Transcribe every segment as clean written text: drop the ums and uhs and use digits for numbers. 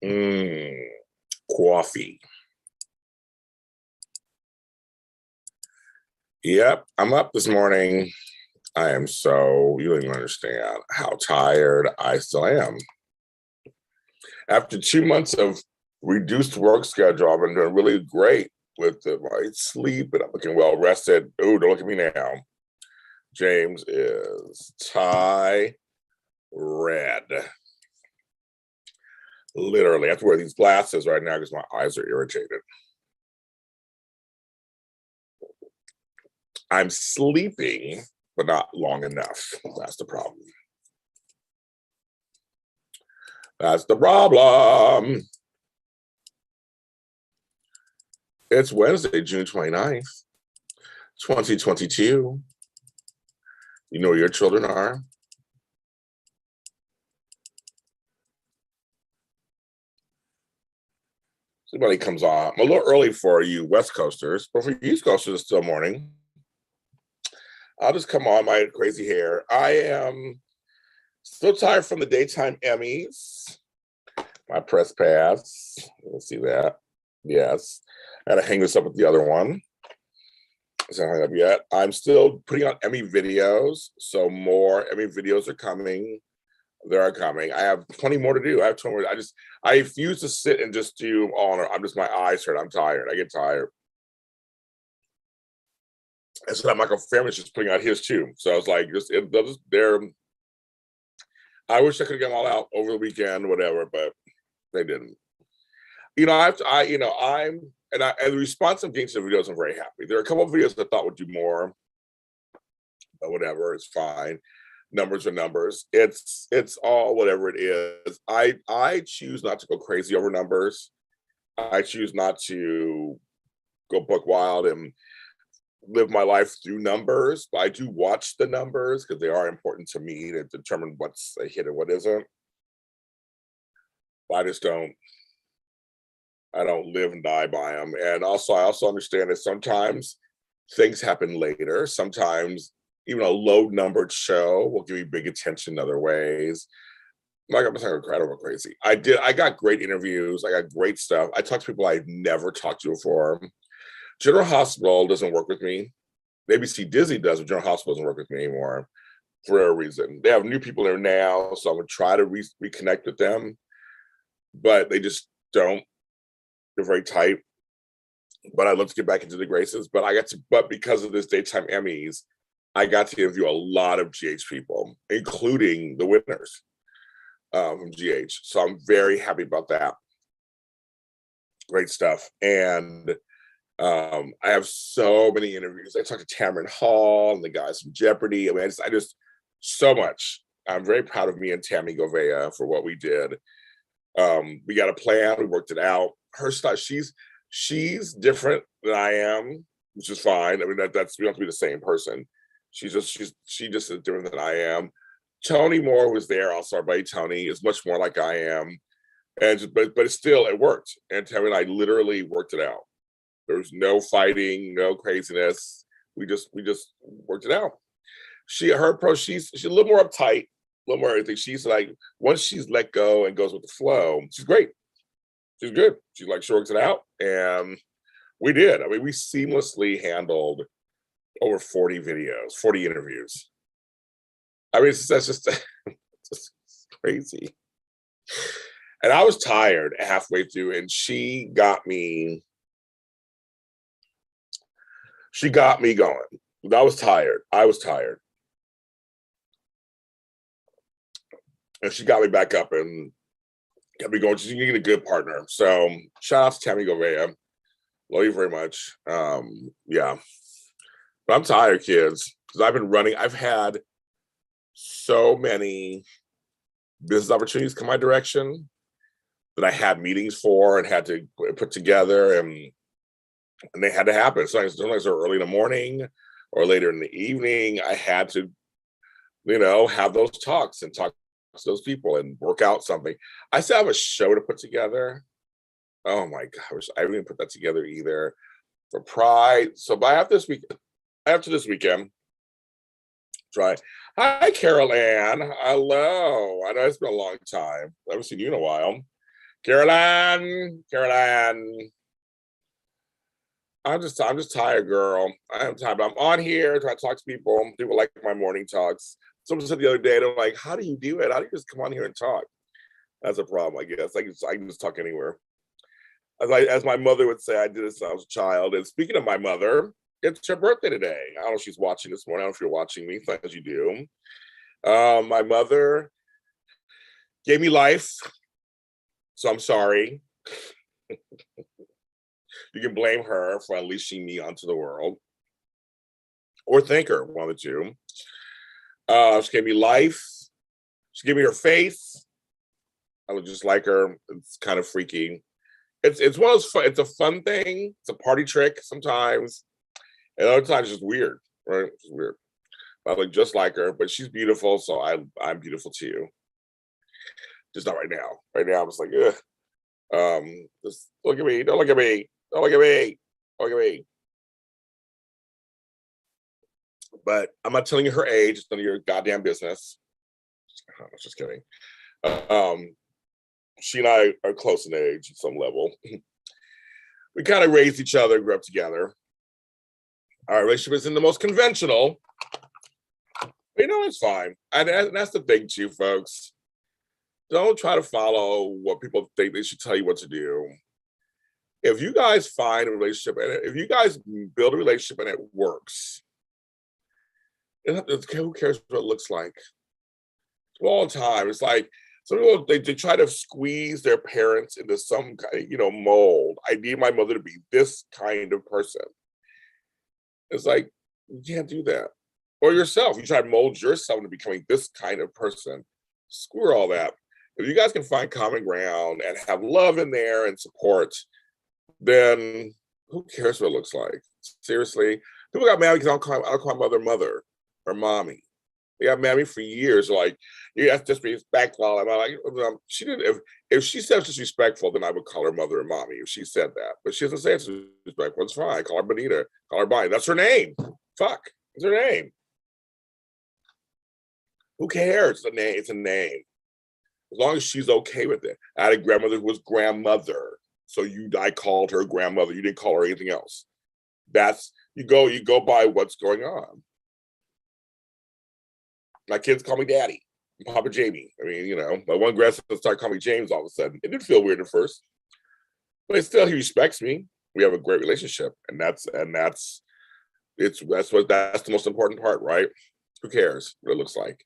Mm, coffee. Yep, I'm up this morning. You don't even understand how tired I still am. After 2 months of reduced work schedule, I've been doing really great with my sleep and I'm looking well rested. Oh, don't look at me now. James is tie red. Literally, I have to wear these glasses right now because my eyes are irritated. I'm sleeping, but not long enough. That's the problem. That's the problem. It's Wednesday, June 29th, 2022. You know where your children are. Somebody comes on. I'm a little early for you West Coasters, but for you East Coasters, it's still morning. I'll just come on my crazy hair. I am still tired from the Daytime Emmys. My press pass. Let's see that. Yes. I had to hang this up with the other one. It's not hung up yet. I'm still putting on Emmy videos. So more Emmy videos are coming. They are coming. I have 20 more to do. I have 20 more. I refuse to sit and just do them all. My eyes hurt. I'm tired. I get tired. And so Michael Family's just putting out his too. So I was like, I wish I could get them all out over the weekend, whatever, but they didn't. And the response I'm getting to the videos, I'm very happy. There are a couple of videos I thought would do more, but whatever, it's fine. Numbers are numbers. It's all whatever it is. I choose not to go crazy over numbers. I choose not to go buck wild and live my life through numbers, but I do watch the numbers because they are important to me to determine what's a hit and what isn't. But I don't live and die by them. And also, I also understand that sometimes things happen later. Sometimes even a low numbered show will give you big attention in other ways. I'm not gonna cry over crazy. I got great interviews. I got great stuff. I talked to people I've never talked to before. General Hospital doesn't work with me. ABC Disney does, but General Hospital doesn't work with me anymore for a reason. They have new people there now, so I'm gonna try to reconnect with them, but they just don't. They're very tight. But I'd love to get back into the graces. But because of this Daytime Emmys, I got to interview a lot of GH people, including the winners from GH. So I'm very happy about that. Great stuff. And I have so many interviews. I talked to Tamron Hall and the guys from Jeopardy. I mean, I just so much. I'm very proud of me and Tammy Govea for what we did. We got a plan. We worked it out. Her style, she's different than I am, which is fine. I mean, that's we don't have to be the same person. She just is different than I am. Tony Moore was there. Also, our buddy Tony is much more like I am, but it worked. And Tammy and I literally worked it out. There was no fighting, no craziness. We just worked it out. She's a little more uptight, a little more everything. She's like, once she's let go and goes with the flow, she's great. She's good. She works it out. And we did. I mean, we seamlessly handled over 40 videos, 40 interviews. I mean, that's just crazy. And I was tired halfway through, and she got me going. I was tired. And she got me back up and kept me going. She's getting a good partner. So shout out to Tammy Govea. Love you very much. Yeah. But I'm tired, kids, because I've been running. I've had so many business opportunities come my direction that I had meetings for and had to put together, and they had to happen. Sometimes they're early in the morning or later in the evening. I had to, have those talks and talk to those people and work out something. I still have a show to put together. Oh my gosh, I didn't put that together either for Pride. So after this weekend, try. Hi, Carol Ann. Hello. I know it's been a long time. I haven't seen you in a while. Caroline. I'm just tired, girl. I am tired. But I'm on here trying to talk to people. People like my morning talks. Someone said the other day, they're like, "How do you do it? How do you just come on here and talk?" That's a problem, I guess. I can just talk anywhere. As my mother would say, I did it since I was a child. And speaking of my mother, it's her birthday today. I don't know if she's watching this morning. I don't know if you're watching me, as you do. My mother gave me life, so I'm sorry. You can blame her for unleashing me onto the world, or thank her, one of the two. She gave me life. She gave me her face. I look just like her. It's kind of freaky. It's one of those fun, it's a fun thing. It's a party trick sometimes, and other times it's just weird, right? It's weird. I look just like her, but she's beautiful, so I'm beautiful too. Just not right now. Right now, I'm just like, ugh. Just look at me. Don't look at me. Don't look at me. Don't look at me. But I'm not telling you her age. It's none of your goddamn business. I was just kidding. Um, she and I are close in age at some level. We kind of raised each other, grew up together. Our relationship isn't the most conventional, but you know, it's fine. And that's the thing too, folks. Don't try to follow what people think they should tell you what to do. If you guys find a relationship and if you guys build a relationship and it works, who cares what it looks like? All the time. It's like some people they try to squeeze their parents into some kind of, mold. I need my mother to be this kind of person. It's like you can't do that. Or yourself. You try to mold yourself into becoming this kind of person. Screw all that. If you guys can find common ground and have love in there and support, then who cares what it looks like? Seriously. People got mad because I don't call my mother or mommy. They got mad at me for years, like, yeah, that's disrespectful. And I'm like, she didn't if she says disrespectful, then I would call her mother and mommy if she said that. But she doesn't say it's disrespectful. It's fine. Call her Bonita, call her Bonnie. That's her name. Fuck. It's her name. Who cares? It's a name. It's a name. As long as she's okay with it. I had a grandmother who was grandmother. So I called her grandmother. You didn't call her anything else. That's you go by what's going on. My kids call me daddy, Papa Jamie. I mean, my one grandson started calling me James all of a sudden. It did feel weird at first, but still he respects me. We have a great relationship, and that's the most important part, right? Who cares what it looks like?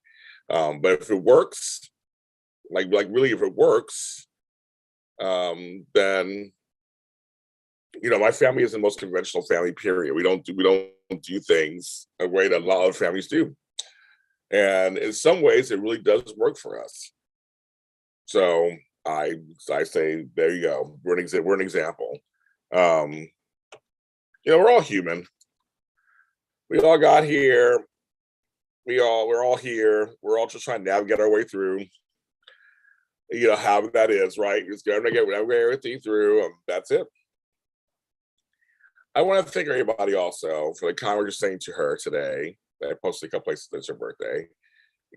But if it works, like really, if it works, then my family is the most conventional family. Period. We don't do things the way that a lot of families do. And in some ways, it really does work for us. So I say, there you go. We're an example. We're all human. We all got here. We're all here. We're all just trying to navigate our way through. How that is, right? Just going to get everything through. That's it. I want to thank everybody also for the kind words you're saying to her today. I posted a couple places that's her birthday.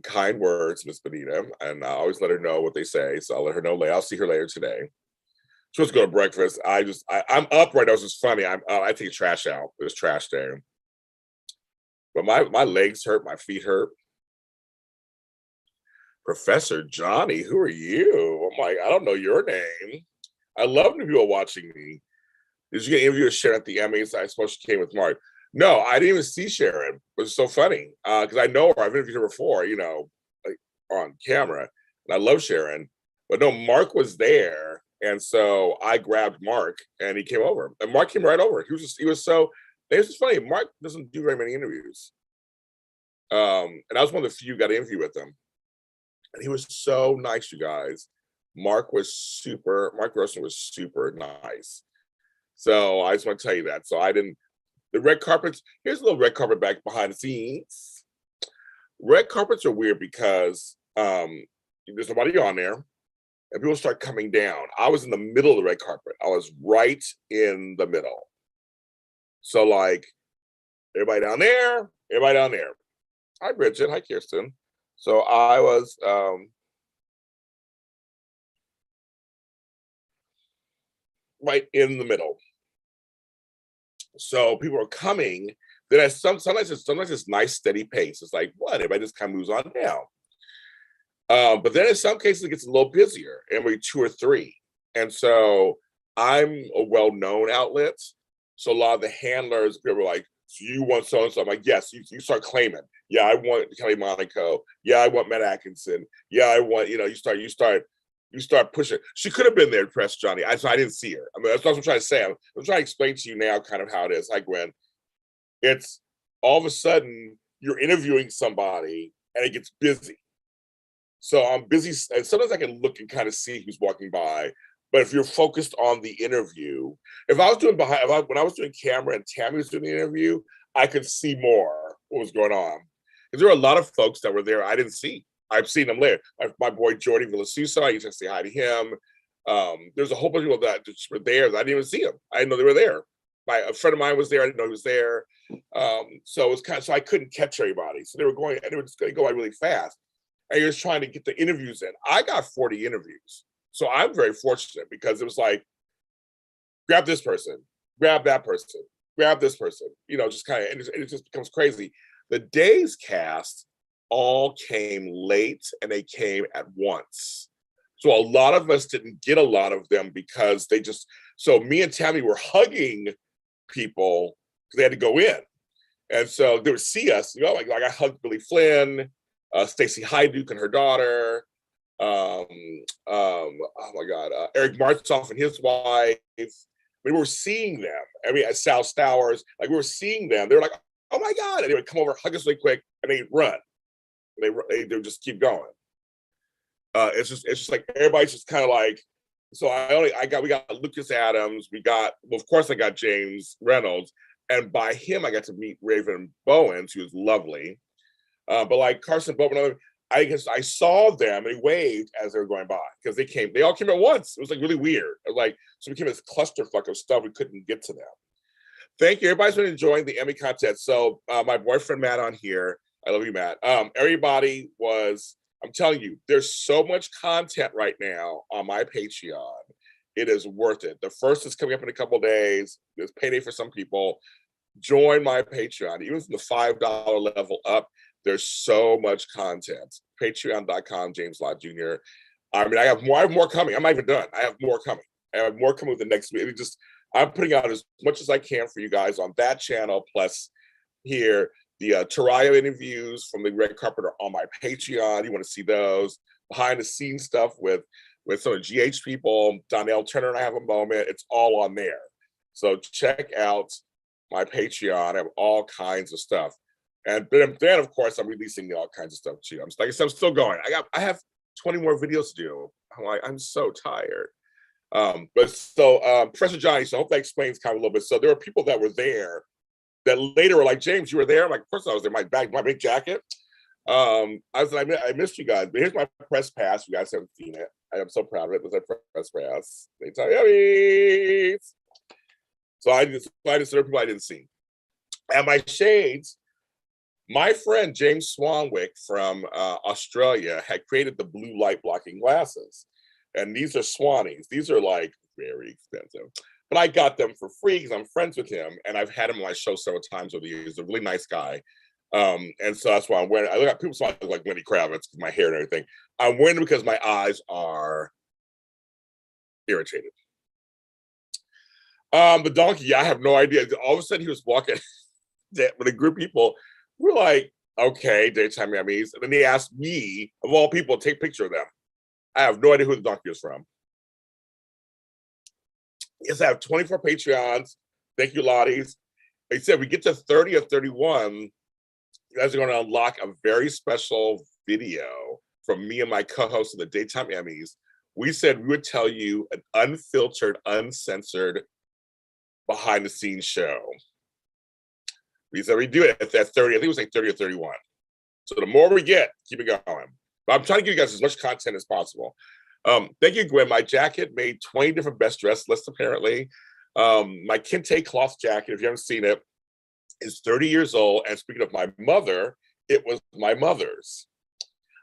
Kind words, Miss Bonita, and I always let her know what they say. So I'll let her know later. I'll see her later today. She wants to go to breakfast. I'm up right now. It's just funny. I take trash out. There's trash there, but my legs hurt. My feet hurt. Professor Johnny, who are you? I'm like, I don't know your name. I love when people watching me. Did you get interviewed with Sharon at the Emmys? I suppose she came with Mark. No, I didn't even see Sharon. It was so funny because I know her. I've interviewed her before, like on camera. And I love Sharon. But no, Mark was there. And so I grabbed Mark and he came over. And Mark came right over. It was just funny. Mark doesn't do very many interviews. And I was one of the few who got an interview with him. And he was so nice, you guys. Mark Grossman was super nice. So I just want to tell you that. So the red carpets, here's a little red carpet back behind the scenes. Red carpets are weird because there's nobody on there and people start coming down. I was in the middle of the red carpet. I was right in the middle. So like everybody down there, everybody down there. Hi, Bridget. Hi, Kirsten. So I was right in the middle. So people are coming. Then sometimes it's nice steady pace. It's like what? Everybody just kind of moves on down. But then in some cases it gets a little busier, and we're 2 or 3. And so I'm a well-known outlet. So a lot of the handlers, people are like, so you want so and so? I'm like, yes, you start claiming. Yeah, I want Kelly Monaco. Yeah, I want Matt Atkinson. Yeah, I want, you start pushing. She could have been there to press Johnny. I didn't see her. I mean, that's what I'm trying to say. I'm trying to explain to you now kind of how it is. Hi, Gwen. It's all of a sudden you're interviewing somebody and it gets busy. So I'm busy, and sometimes I can look and kind of see who's walking by. But if you're focused on the interview, when I was doing camera and Tammy was doing the interview, I could see more what was going on. Because there were a lot of folks that were there I didn't see. I've seen them later. My boy Jordy Villasuso, I used to say hi to him. There's a whole bunch of people that just were there that I didn't even see them. I didn't know they were there. A friend of mine was there. I didn't know he was there. So it was so I couldn't catch everybody. So they were just going to go by really fast. And you're just trying to get the interviews in. I got 40 interviews. So I'm very fortunate because it was like, grab this person, grab that person, grab this person, just kind of, and it just becomes crazy. The Days cast all came late and they came at once. So a lot of us didn't get a lot of them because so me and Tammy were hugging people because they had to go in. And so they would see us, like I hugged Billy Flynn, Stacey Hyduke and her daughter, oh my God, Eric Martzoff and his wife. We were seeing them. I mean, Sal Stowers, like we were seeing them. They were like, oh my God. And they would come over, hug us really quick, and they'd run. They would just keep going. It's just like everybody's just kind of like, so we got Lucas Adams. Of course I got James Reynolds. And by him, I got to meet Raven Bowens, who was lovely. But like Carson Bowman, I guess I saw them and they waved as they were going by because they all came at once. It was like really weird. So it became this clusterfuck of stuff. We couldn't get to them. Thank you. Everybody's been enjoying the Emmy content. So my boyfriend Matt on here. I love you, Matt. Everybody I'm telling you, there's so much content right now on my Patreon. It is worth it. The first is coming up in a couple of days. There's payday for some people. Join my Patreon, even from the $5 level up. There's so much content. Patreon.com, James Lott Jr. I mean, I have more coming. I'm not even done. I have more coming. I have more coming with the next week. I'm putting out as much as I can for you guys on that channel. Plus here, the Taraya interviews from the red carpet are on my Patreon. You want to see those behind the scenes stuff with some of the GH people. Donnell Turner and I have a moment. It's all on there. So check out my Patreon. I have all kinds of stuff. And then, of course, I'm releasing all kinds of stuff too. I'm still going. I have 20 more videos to do. I'm so tired. Professor Johnny, so I hope that explains kind of a little bit. So there were people that were there that later were like, James, you were there? I'm like, of course I was there. My big jacket. I missed you guys. But here's my press pass. You guys haven't seen it. I am so proud of it. It was a press pass. Daytime Emmys. So I just there people I didn't see. And my shades. My friend James Swanwick from Australia had created the blue light blocking glasses. And these are Swannies. These are like very expensive. But I got them for free because I'm friends with him. And I've had him on my show several times over the years. He's a really nice guy. And so that's why I'm wearing it. I look at people say I look like Lenny Kravitz with my hair and everything. I'm wearing it because my eyes are irritated. The donkey, I have no idea. All of a sudden he was walking with a group of people. We're like, okay, Daytime Emmys. And then he asked me, of all people, to take a picture of them. I have no idea who the donkey is from. Yes, I have 24 Patreons. Thank you, Lotties. They said we get to 30 or 31, you guys are going to unlock a very special video from me and my co-host of the Daytime Emmys. We said we would tell you an unfiltered, uncensored, behind-the-scenes show. We said we do it at that 30. I think it was like 30 or 31. So the more we get, keep it going. But I'm trying to give you guys as much content as possible. Thank you, Gwen. My jacket made 20 different best dressed lists, apparently. My kente cloth jacket, if you haven't seen it, is 30 years old. And speaking of my mother, it was my mother's.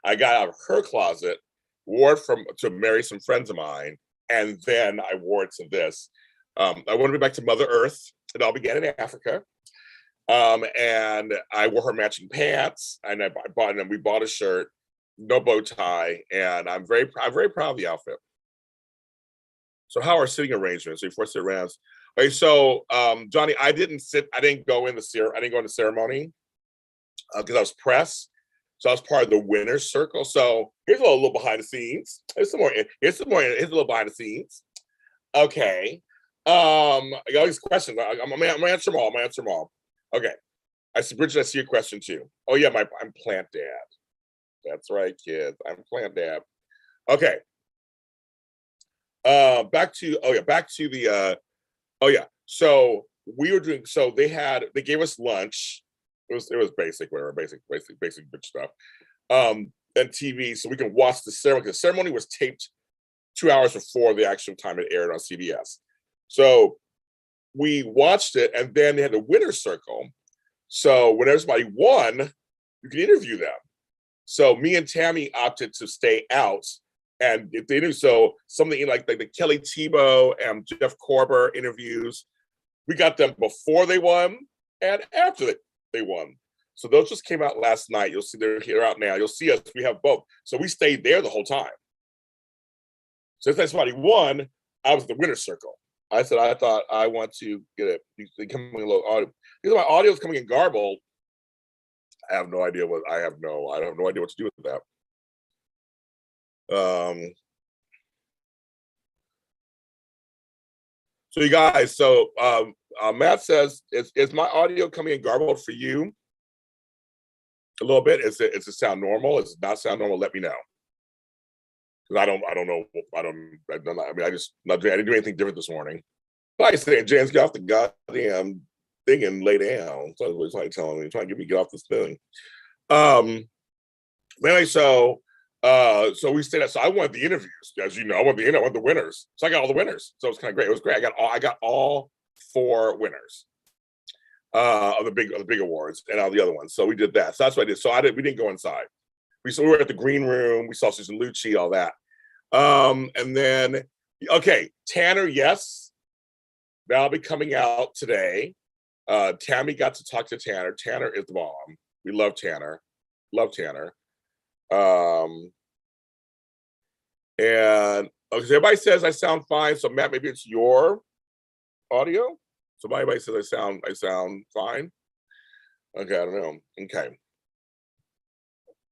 I got out of her closet, wore it to marry some friends of mine, and then I wore it to this. I want to be back to Mother Earth. It all began in Africa. And I wore her matching pants, and we bought a shirt, no bow tie, and I'm very proud of the outfit. So how are sitting arrangements before sit rounds? Okay, so Johnny, I didn't go in the ceremony because I was press. So I was part of the winner's circle. So here's a little behind the scenes. Here's a little behind the scenes. Okay. I got all these questions. I'm gonna answer them all. Okay. I see, Bridget, I see your question too. Oh yeah, I'm plant dad. That's right, kids. I'm plant dad. Okay. Back to the So we were doing, so they gave us lunch. It was basic, whatever, basic bitch stuff. And TV, so we can watch the ceremony. The ceremony was taped 2 hours before the actual time it aired on CBS. So we watched it, and then they had a winner's circle. So when everybody won, you can interview them. So me and Tammy opted to stay out, and if they do so, something like the Kelly Tebow and Jeff Korber interviews, we got them before they won and after they won. So those just came out last night. You'll see they're out now. You'll see us. We have both. So we stayed there the whole time. So if somebody won, I was the winner's circle. I said I thought I want to get it. Coming a little audio because my audio is coming in garbled. I have no idea what I have no idea what to do with that. So you guys, Matt says, is my audio coming in garbled for you? A little bit. Is it sound normal? Is it not sound normal? Let me know. Because I don't know. I didn't do anything different this morning. Like I said, James, get off the goddamn thing and lay down. So it's like telling me, trying to get me get off this thing. Anyway, so we stayed at, so I won the interviews, as you know, I won the winners. So I got all the winners. So it was kind of great. It was great. I got all 4 winners of the big awards and all the other ones. So we did that. So that's what I did. So we didn't go inside. We were at the green room. We saw Susan Lucci, all that. And then, okay, Tanner, yes, that'll be coming out today. Tammy got to talk to Tanner. Tanner is the bomb. We love Tanner. And okay, so everybody says I sound fine. So Matt, maybe it's your audio. So everybody says I sound fine. Okay, I don't know. Okay.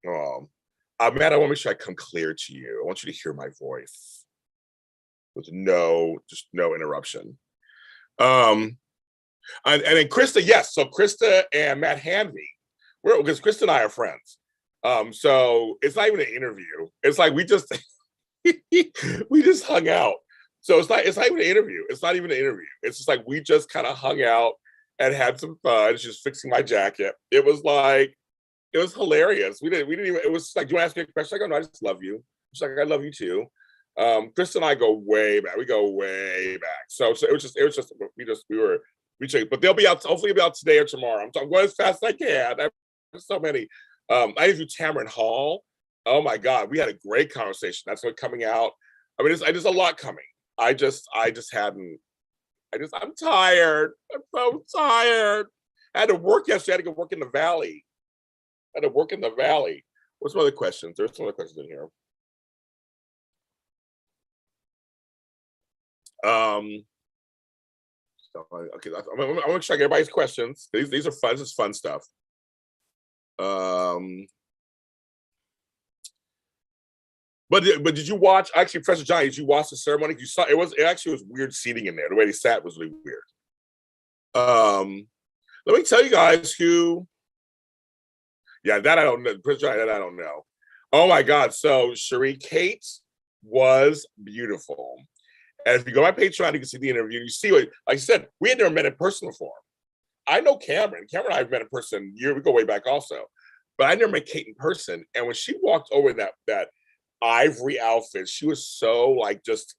Matt, I want to make sure I come clear to you. I want you to hear my voice with no interruption. And then Krista, yes. So Krista and Matt Hanvey, because Krista and I are friends. So it's not even an interview. It's like we just we just hung out. So it's not even an interview. It's not even an interview. It's just like we just kind of hung out and had some fun. Just fixing my jacket. It was hilarious. We didn't even. It was like, do you want to ask me a question? I go, no, I just love you. She's like, I love you too. Chris and I go way back. We go way back. So it was just we checked. But they'll be out. Hopefully, they'll be out today or tomorrow. I'm going as fast as I can. There's so many. I interviewed Tamron Hall. Oh my God, we had a great conversation. That's what's coming out. I mean, there's a lot coming. I'm tired. I'm so tired. I had to work yesterday. I had to go work in the Valley. What's some other questions? There's some other questions in here. Okay, I'm gonna check everybody's questions. These are fun. This is fun stuff. But did you watch? Actually, Professor Johnny, did you watch the ceremony? You saw it actually was weird seating in there. The way they sat was really weird. Let me tell you guys who. Yeah, that I don't know. That I don't know. Oh my God! So Cherie Kate was beautiful. And if you go on my Patreon, you can see the interview. You see what, like I said, we had never met in person before. I know Cameron. Cameron and I have met in person. We go way back also, but I never met Kate in person. And when she walked over in that ivory outfit, she was so like just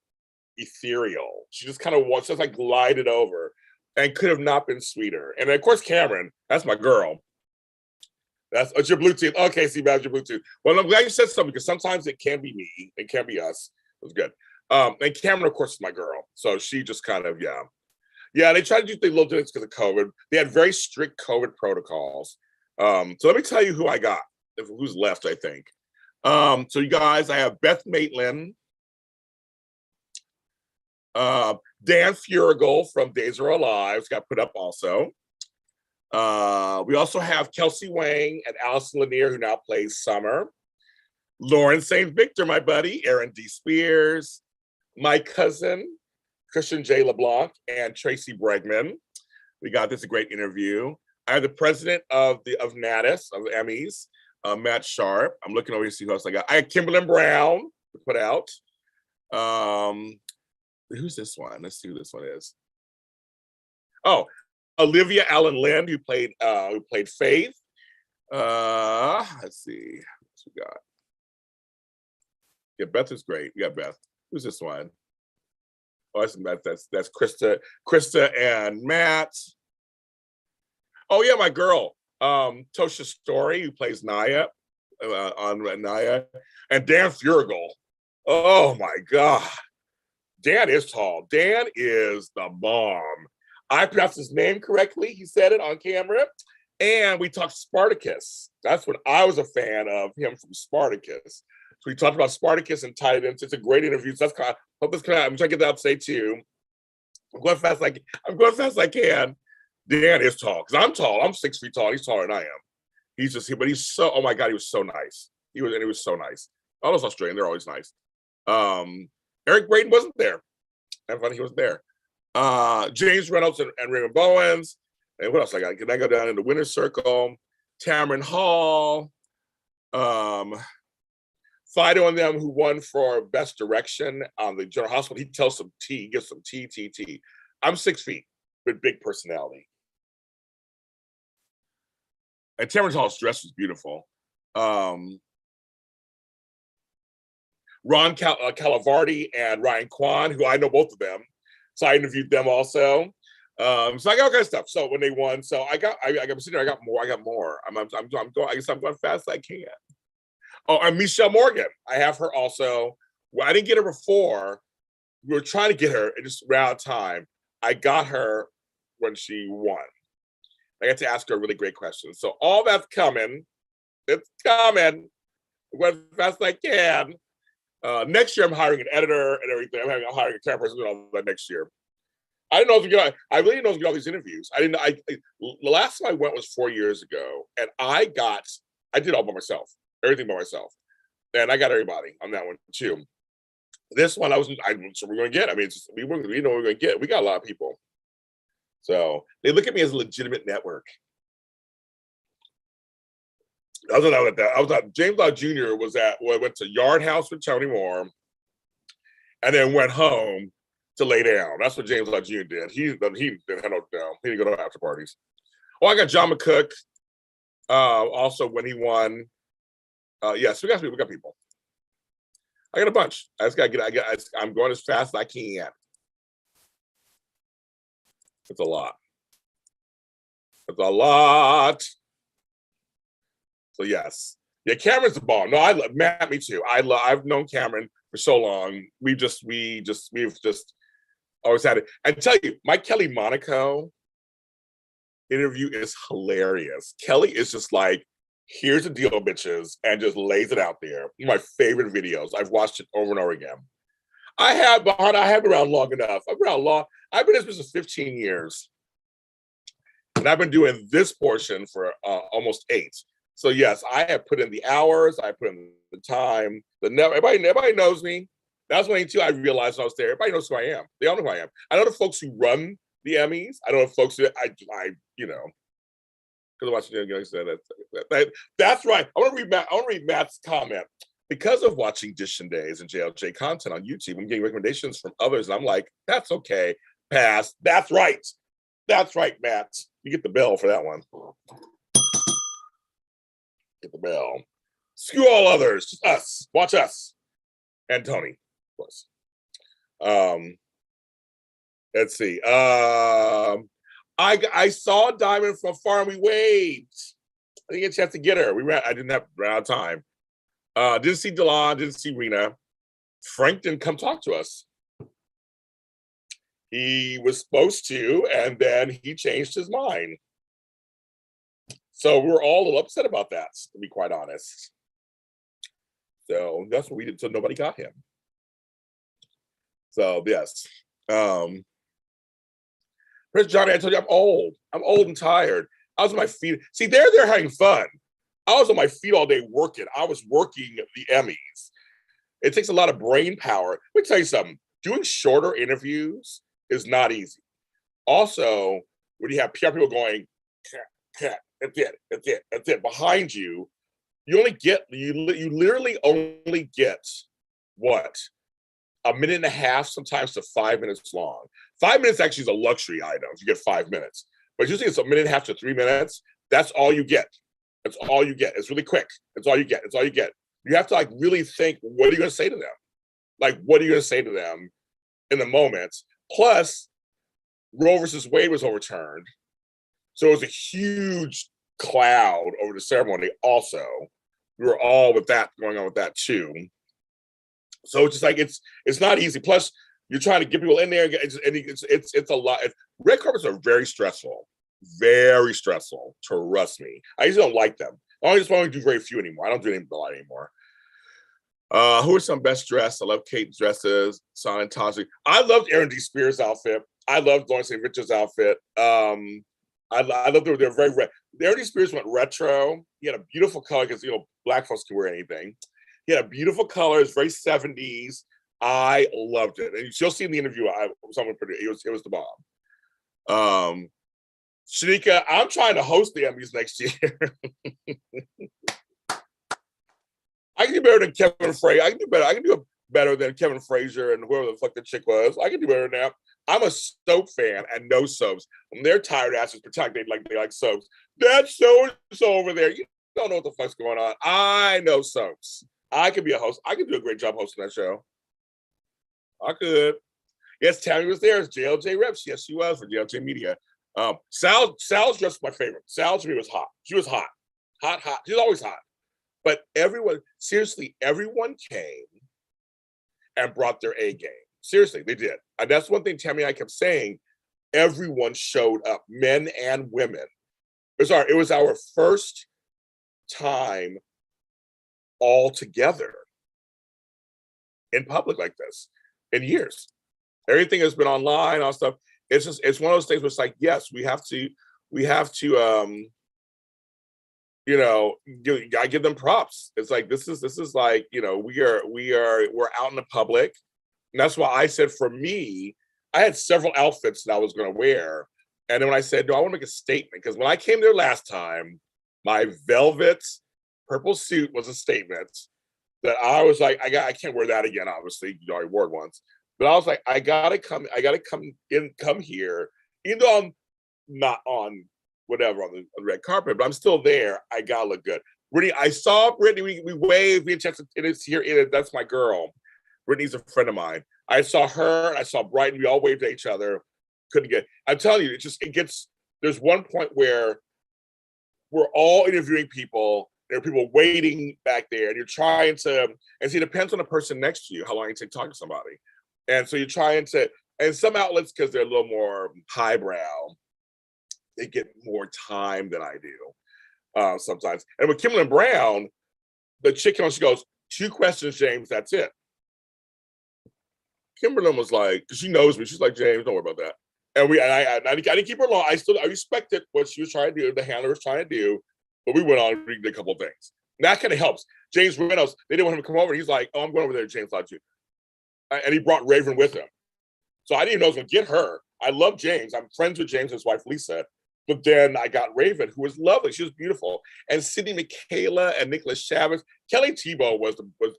ethereal. She just kind of just like glided over, and could have not been sweeter. And of course, Cameron, that's my girl. It's your Bluetooth. Okay, see, that's your Bluetooth. Well, I'm glad you said something because sometimes it can be me, it can be us. It was good. And Cameron, of course, is my girl. So she just kind of, yeah. Yeah, they tried to do little things because of COVID. They had very strict COVID protocols. So let me tell you who I got, who's left, I think. So you guys, I have Beth Maitland, Dan Furigal from Days Are Alive got put up also. We also have Kelsey Wang and Allison Lanier, who now plays Summer. Lauren St. Victor, my buddy, Aaron D. Spears, my cousin, Christian J. LeBlanc, and Tracy Bregman. We got this a great interview. I have the president of NATIS, of the Emmys, Matt Sharp. I'm looking over to see who else I got. I have Kimberly Brown to put out. Who's this one? Let's see who this one is. Oh, Olivia Allen Lind, who played Faith. Let's see what we got. Yeah, Beth is great. We got Beth. Who's this one? Oh, that's Krista and Matt. Oh yeah, my girl, Tosha Story, who plays Naya on Naya, and Dan Furigal. Oh my God, Dan is tall. Dan is the bomb. I pronounced his name correctly. He said it on camera, and we talked Spartacus. That's when I was a fan of him from Spartacus. So we talked about Spartacus and tied it into. It's a great interview. So that's kind of, hope it's kind of, I'm trying to get that out today too. I'm going fast as I can. Dan is tall because I'm tall. I'm 6 feet tall. He's taller than I am. He's just here, but he's so. Oh my God, he was so nice. He was so nice. All those Australians, they're always nice. Eric Braden wasn't there. I'm funny, he wasn't there. James Reynolds and Raymond Bowens. And what else I got? Can I go down in the winner's circle? Tamron Hall. Fido and them, who won for best direction on the General Hospital. He tells some tea, he gives some tea. I'm 6 feet with big personality. And Tamron Hall's dress was beautiful. Ron Calavardi and Ryan Kwan, who I know both of them. So I interviewed them also. So I got all kinds of stuff. So when they won, so I got more. I'm going, I guess I'm going fast as I can. Oh, and Michelle Morgan. I have her also. Well, I didn't get her before. We were trying to get her, and just ran out of time. I got her when she won. I got to ask her really great questions. So all that's coming. It's coming. I'm going as fast as I can. Next year, I'm hiring an editor and everything. I'm hiring a camera person and all that next year. I didn't know if you I really didn't know if you get all these interviews. The last time I went was 4 years ago, and I did all by myself. Everything by myself, and I got everybody on that one too. This one, so we're going to get. I mean, we know what we're going to get. We got a lot of people, so they look at me as a legitimate network. I was at James Lott Jr. went to Yard House with Tony Moore, and then went home to lay down. That's what James Lott Jr. did. He didn't head down. He didn't go to after parties. Oh, I got John McCook. Also, when he won. Yes, we got people. I got a bunch. I just gotta I'm going as fast as I can. It's a lot. It's a lot. So yes, yeah. Cameron's the bomb. No, I love Matt. Me too. I've known Cameron for so long. We've just always had it. I tell you, my Kelly Monaco interview is hilarious. Kelly is just like, here's the deal, bitches, and just lays it out there. My favorite videos. I've watched it over and over again. I have been around long enough. I've been in this business 15 years. And I've been doing this portion for almost 8. So yes, I have put in the hours, I put in the time. Everybody knows me. That's one thing too I realized when I was there. Everybody knows who I am. They all know who I am. I know the folks who run the Emmys. I know the folks who I because I watched it. That's right. I want to read Matt's comment. Because of watching Dish and Days and JLJ content on YouTube, I'm getting recommendations from others, and I'm like, that's okay. Pass. That's right. That's right, Matt. You get the bell for that one. Get the bell. Screw all others. Just us. Watch us. And Tony, of course. Let's see. I saw Diamond from far and we waved. I didn't get a chance to get her. I didn't have ran out of time. Didn't see Delon, didn't see Rena. Frank didn't come talk to us. He was supposed to, and then he changed his mind. So we're all a little upset about that, to be quite honest. So that's what we did. So nobody got him. So yes. Prince Johnny, I told you I'm old. I'm old and tired. I was on my feet. See, they're having fun. I was on my feet all day working. I was working the Emmys. It takes a lot of brain power. Let me tell you something. Doing shorter interviews is not easy. Also, when you have people going, that's it, behind you, you literally only get what? A minute and a half, sometimes to 5 minutes long. 5 minutes actually is a luxury item. You get 5 minutes, but usually it's a minute and a half to 3 minutes. That's all you get. That's all you get. It's really quick. That's all you get. That's all you get. You have to like really think, what are you going to say to them? Like, what are you going to say to them in the moment? Plus, Roe versus Wade was overturned. So it was a huge cloud over the ceremony also. We were all with that going on with that too. So it's just like, it's not easy. Plus, you're trying to get people in there. And it's a lot. Red carpets are very stressful. Very stressful, trust me. I usually don't like them. I just want to do very few anymore. I don't do any a lot anymore. Who are some best dressed? I love Kate's dresses, Scientology. I loved Aaron D. Spears' outfit. I loved Lawrence St. Richard's outfit. I love they're very red. Aaron D. Spears went retro. He had a beautiful color because black folks can wear anything. He had a beautiful color. It's very 70s. I loved it. And you'll see in the interview, it was the bomb. Shanika, I'm trying to host the Emmys next year. I can do better than Kevin Frazier. I can do better than Kevin Frazier and whoever the fuck the chick was. I can do better than that. I'm a soap fan and no soaps. When they're tired asses pretend they like soaps. That's so over there. You don't know what the fuck's going on. I know soaps. I could be a host. I could do a great job hosting that show. I could. Yes, Tammy was there as JLJ reps. Yes, she was for JLJ Media. Sal's just my favorite. Sal to me was hot. She was hot. Hot. She's always hot. But everyone came and brought their A game. Seriously, they did. And that's one thing Tammy and I kept saying. Everyone showed up, men and women. It was our first time all together in public like this in years. Everything has been online, all stuff. It's one of those things where it's like, yes, we have to I give them props. It's like this is like, we're out in the public. And that's why I said for me, I had several outfits that I was gonna wear. And then when I said, no, I want to make a statement, because when I came there last time, my velvet purple suit was a statement that I was like, I can't wear that again, obviously. I already wore it once. But I was like, I gotta come here, even though I'm not on whatever on the red carpet, but I'm still there. I gotta look good. Brittany, I saw Brittany. We waved. We checked. It's here. That's my girl. Brittany's a friend of mine. I saw her. I saw Brighton. We all waved at each other. Couldn't get. I'm telling you, it gets. There's one point where we're all interviewing people. There are people waiting back there, and you're trying to. And see, it depends on the person next to you how long it takes to talk to somebody. And so you're trying to. And some outlets, because they're a little more highbrow, they get more time than I do sometimes. And with Kimberly Brown, the chick she goes, 2 questions, James, that's it. Kimberly was like, because she knows me, she's like, James, don't worry about that. And I didn't keep her long. I respected what she was trying to do, the handler was trying to do, but we went on and did a couple of things. And that kind of helps. James Reynolds, they didn't want him to come over. He's like, oh, I'm going over there to James Lodge. And he brought Raven with him. So I didn't even know I was going to get her. I love James. I'm friends with James' wife, Lisa. But then I got Raven, who was lovely. She was beautiful. And Sydney Michaela and Nicholas Chavez. Kelly Tebow was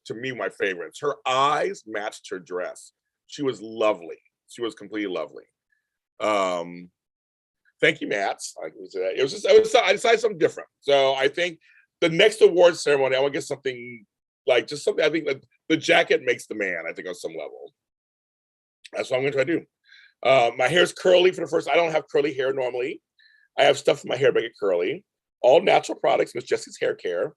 to me, my favorites. Her eyes matched her dress. She was lovely. She was completely lovely. Thank you, Matt. I decided something different. So I think the next awards ceremony, I want to get something like just something. I think that the jacket makes the man, I think, on some level. That's what I'm going to try to do. My hair's curly for the first. I don't have curly hair normally. I have stuff in my hair to make it curly. All natural products, Miss Jessie's Hair Care.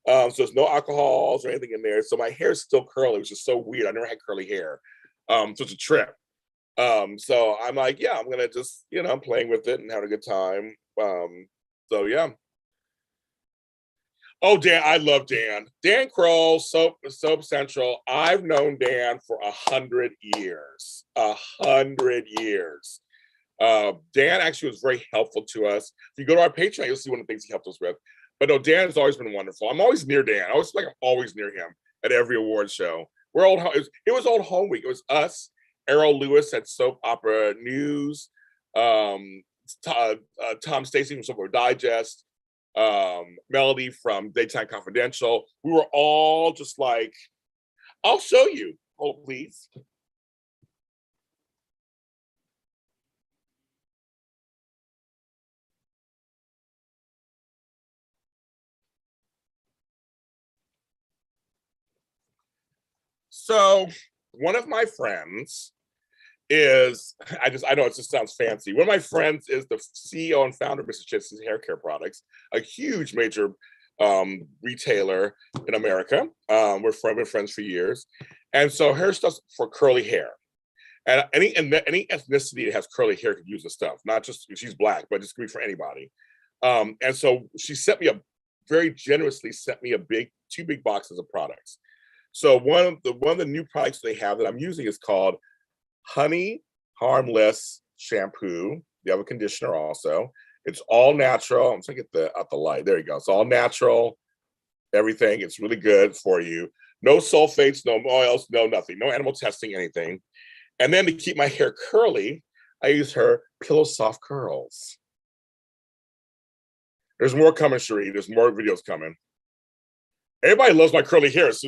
So there's no alcohols or anything in there. So my hair is still curly, which is so weird. I never had curly hair. So it's a trip. So I'm like, yeah, I'm gonna just, I'm playing with it and having a good time. So yeah. Oh, Dan, I love Dan. Dan Kroll, Soap Central. I've known Dan for 100 years. 100 years. Dan actually was very helpful to us. If you go to our Patreon, you'll see one of the things he helped us with. But no, Dan has always been wonderful. I'm always near Dan. I always feel like I'm always near him at every award show. We're old. It was old home week. It was us, Errol Lewis at Soap Opera News, um, Tom Stacy from Soap Opera Digest, Melody from Daytime Confidential. We were all just like, I'll show you. Oh, please. So one of my friends is, I know it just sounds fancy. One of my friends is the CEO and founder of Mrs. Jesse's Hair Care Products, a huge major retailer in America. We're friends for years. And so her stuff's for curly hair. And any ethnicity that has curly hair could use the stuff, not just if she's black, but it's gonna be for anybody. And so she very generously sent me two big boxes of products. So one of the new products they have that I'm using is called Honey Harmless Shampoo. You have a conditioner also. It's all natural. I'm trying to get out the light. There you go. It's all natural, everything. It's really good for you. No sulfates, no oils, no nothing, no animal testing, anything. And then to keep my hair curly, I use her Pillow Soft Curls. There's more coming, Cherie. There's more videos coming. Everybody loves my curly hair. It's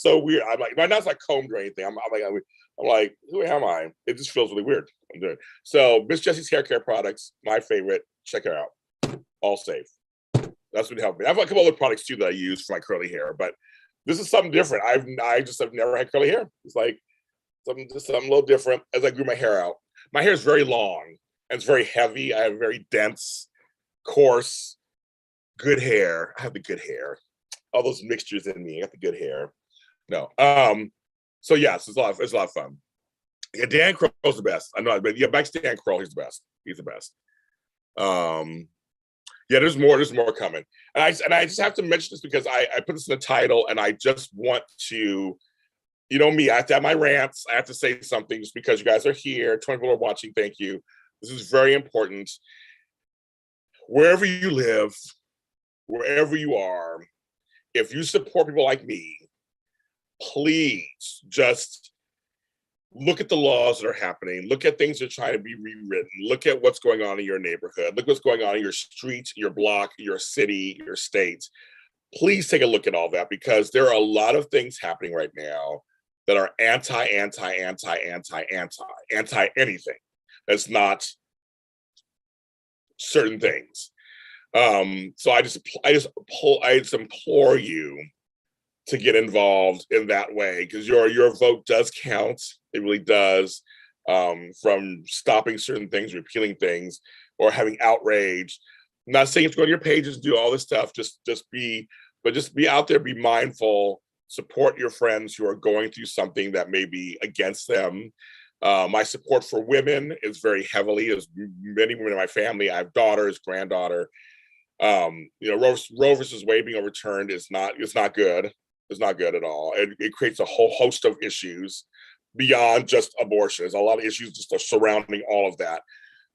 so weird. I'm like, my nose like combed or anything. I'm like, who am I? It just feels really weird. I'm doing it. So Miss Jessie's Hair Care Products, my favorite. Check her out. All safe. That's what helped me. I've got a couple other products too that I use for my curly hair, but this is something different. I just have never had curly hair. It's like something a little different as I grew my hair out. My hair is very long and it's very heavy. I have very dense, coarse, good hair. I have the good hair. All those mixtures in me. I got the good hair. No. So yes, it's a lot of fun. Yeah, Dan Kroll's the best. I know, but yeah, back to Dan Kroll, he's the best. He's the best. Yeah, there's more coming. And I just have to mention this because I put this in the title and I just want to, me, I have to have my rants. I have to say something just because you guys are here. 20 people are watching. Thank you. This is very important. Wherever you live, wherever you are, if you support people like me, please just look at the laws that are happening. Look at things that are trying to be rewritten. Look at what's going on in your neighborhood. Look what's going on in your street, your block, your city, your state. Please take a look at all that because there are a lot of things happening right now that are anti anything. That's not certain things. So I just implore you to get involved in that way because your vote does count. It really does. From stopping certain things, repealing things, or having outrage. I'm not saying to go to your pages, do all this stuff. Just be out there, be mindful, support your friends who are going through something that may be against them. My support for women is very heavily, as many women in my family. I have daughters, granddaughter. Roe versus Wade being overturned is not good. It's not good at all. It creates a whole host of issues beyond just abortion. There's a lot of issues just surrounding all of that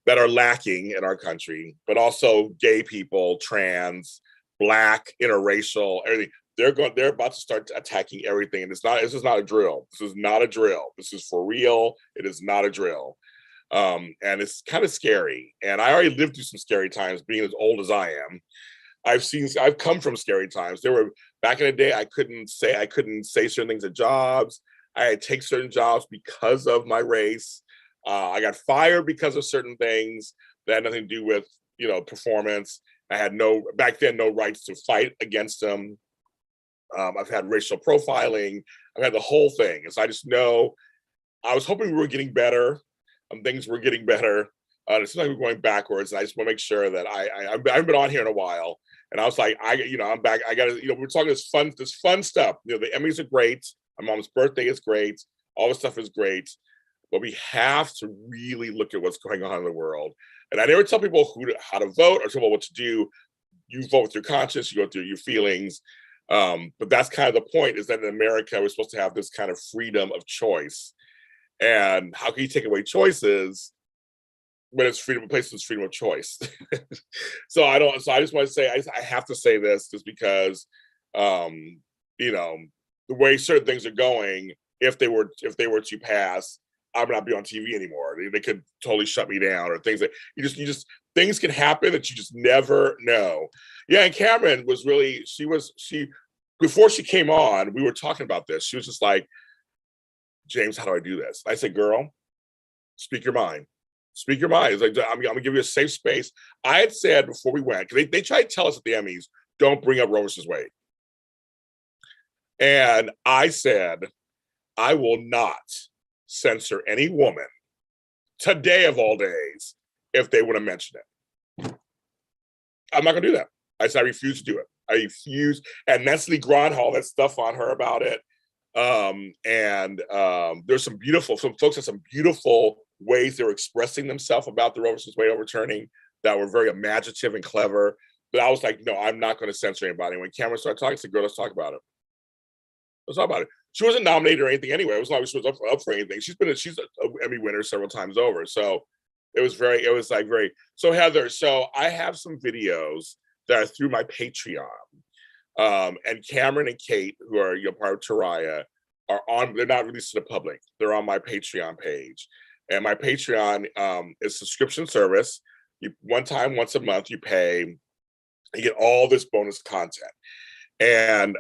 are lacking in our country, but also gay people, trans, Black, interracial, everything. They're about to start attacking everything. And this is not a drill. This is not a drill. This is for real. It is not a drill. And it's kind of scary. And I already lived through some scary times being as old as I am. I've come from scary times. There were back in the day, I couldn't say certain things at jobs. I had to take certain jobs because of my race. I got fired because of certain things that had nothing to do with, performance. I had back then, no rights to fight against them. I've had racial profiling. I've had the whole thing. And so I just know I was hoping we were getting better. Things were getting better. It seems like we're going backwards. And I just want to make sure that I haven't been on here in a while. And I was like, I'm back. I gotta, we're talking this fun stuff. The Emmys are great. My mom's birthday is great. All this stuff is great. But we have to really look at what's going on in the world. And I never tell people how to vote or tell people what to do. You vote with your conscience, you go through your feelings. But that's kind of the point, is that in America, we're supposed to have this kind of freedom of choice. And how can you take away choices when it's freedom of place, it's freedom of choice? So I just want to say, I have to say this just because, the way certain things are going, if they were to pass, I would not be on TV anymore. They could totally shut me down, or things that you just things can happen that you just never know. Yeah, and Cameron was really, before she came on, we were talking about this. She was just like, James, how do I do this? I said, girl, speak your mind. Speak your mind. It's like, I'm gonna give you a safe space. I had said before we went, because they tried to tell us at the Emmys, don't bring up Roe versus Wade. And I said, I will not censor any woman today of all days if they want to mention it. I'm not gonna do that. I said I refuse to do it. I refuse. And Nestle Grant, all that stuff on her about it. There's some folks had some beautiful ways they were expressing themselves about the Roe versus Wade overturning that were very imaginative and clever. But I was like, no, I'm not going to censor anybody. When Cameron started talking, I said, girl, let's talk about it. Let's talk about it. She wasn't nominated or anything anyway. It was not like she was up for anything. She's an Emmy winner several times over. So so Heather, so I have some videos that are through my Patreon. And Cameron and Kate, who are part of Taraya, they're not released to the public. They're on my Patreon page. And my Patreon is a subscription service. Once a month, you pay, you get all this bonus content. And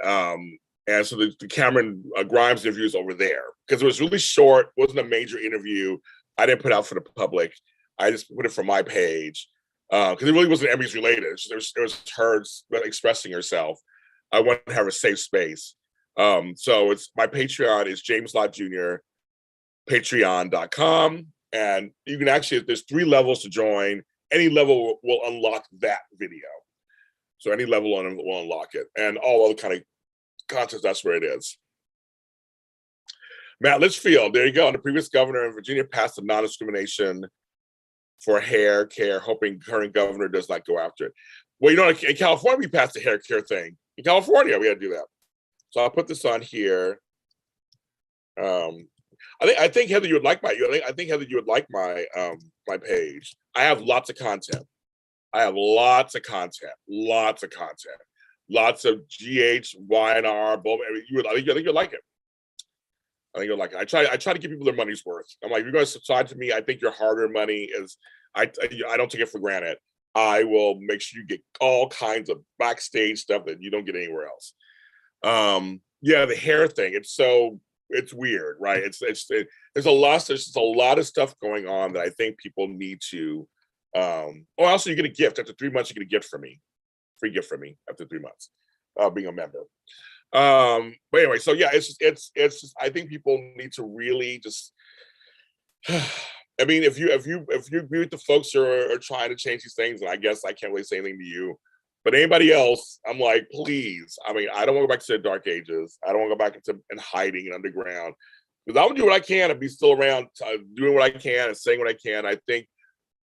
so the Cameron Grimes interview is over there, because it was really short, wasn't a major interview. I didn't put out for the public. I just put it for my page, because it really wasn't Emmys related. It was her expressing herself. I want to have a safe space. So it's my Patreon is James Lott Jr., patreon.com. And you can actually, there's 3 levels to join. Any level will unlock that video. So any level will unlock it. And all other kind of content, that's where it is. Matt Litchfield, there you go. The previous governor in Virginia passed a non-discrimination for hair care, hoping current governor does not go after it. Well, in California, we passed the hair care thing. In California, we had to do that. So I'll put this on here. I think Heather, you would like my my page. I have lots of content. Lots of GH, YNR, both. I think you'll like it. I think you'll like it. I try to give people their money's worth. I'm like, if you're going to subscribe to me, I think your hard-earned money is. I don't take it for granted. I will make sure you get all kinds of backstage stuff that you don't get anywhere else. Yeah, the hair thing. It's weird, right? There's a lot of stuff going on that I think people need to. Also, you get a gift after 3 months. You get a gift from me, free gift from me after 3 months, being a member. But anyway, so yeah, it's just I think people need to really just. I mean, if you agree with the folks who are trying to change these things, and I guess I can't really say anything to you, but anybody else, I'm like, please. I mean, I don't want to go back to the dark ages. I don't want to go back into hiding and underground, because I'm gonna do what I can and be still around, doing what I can and saying what I can. I think,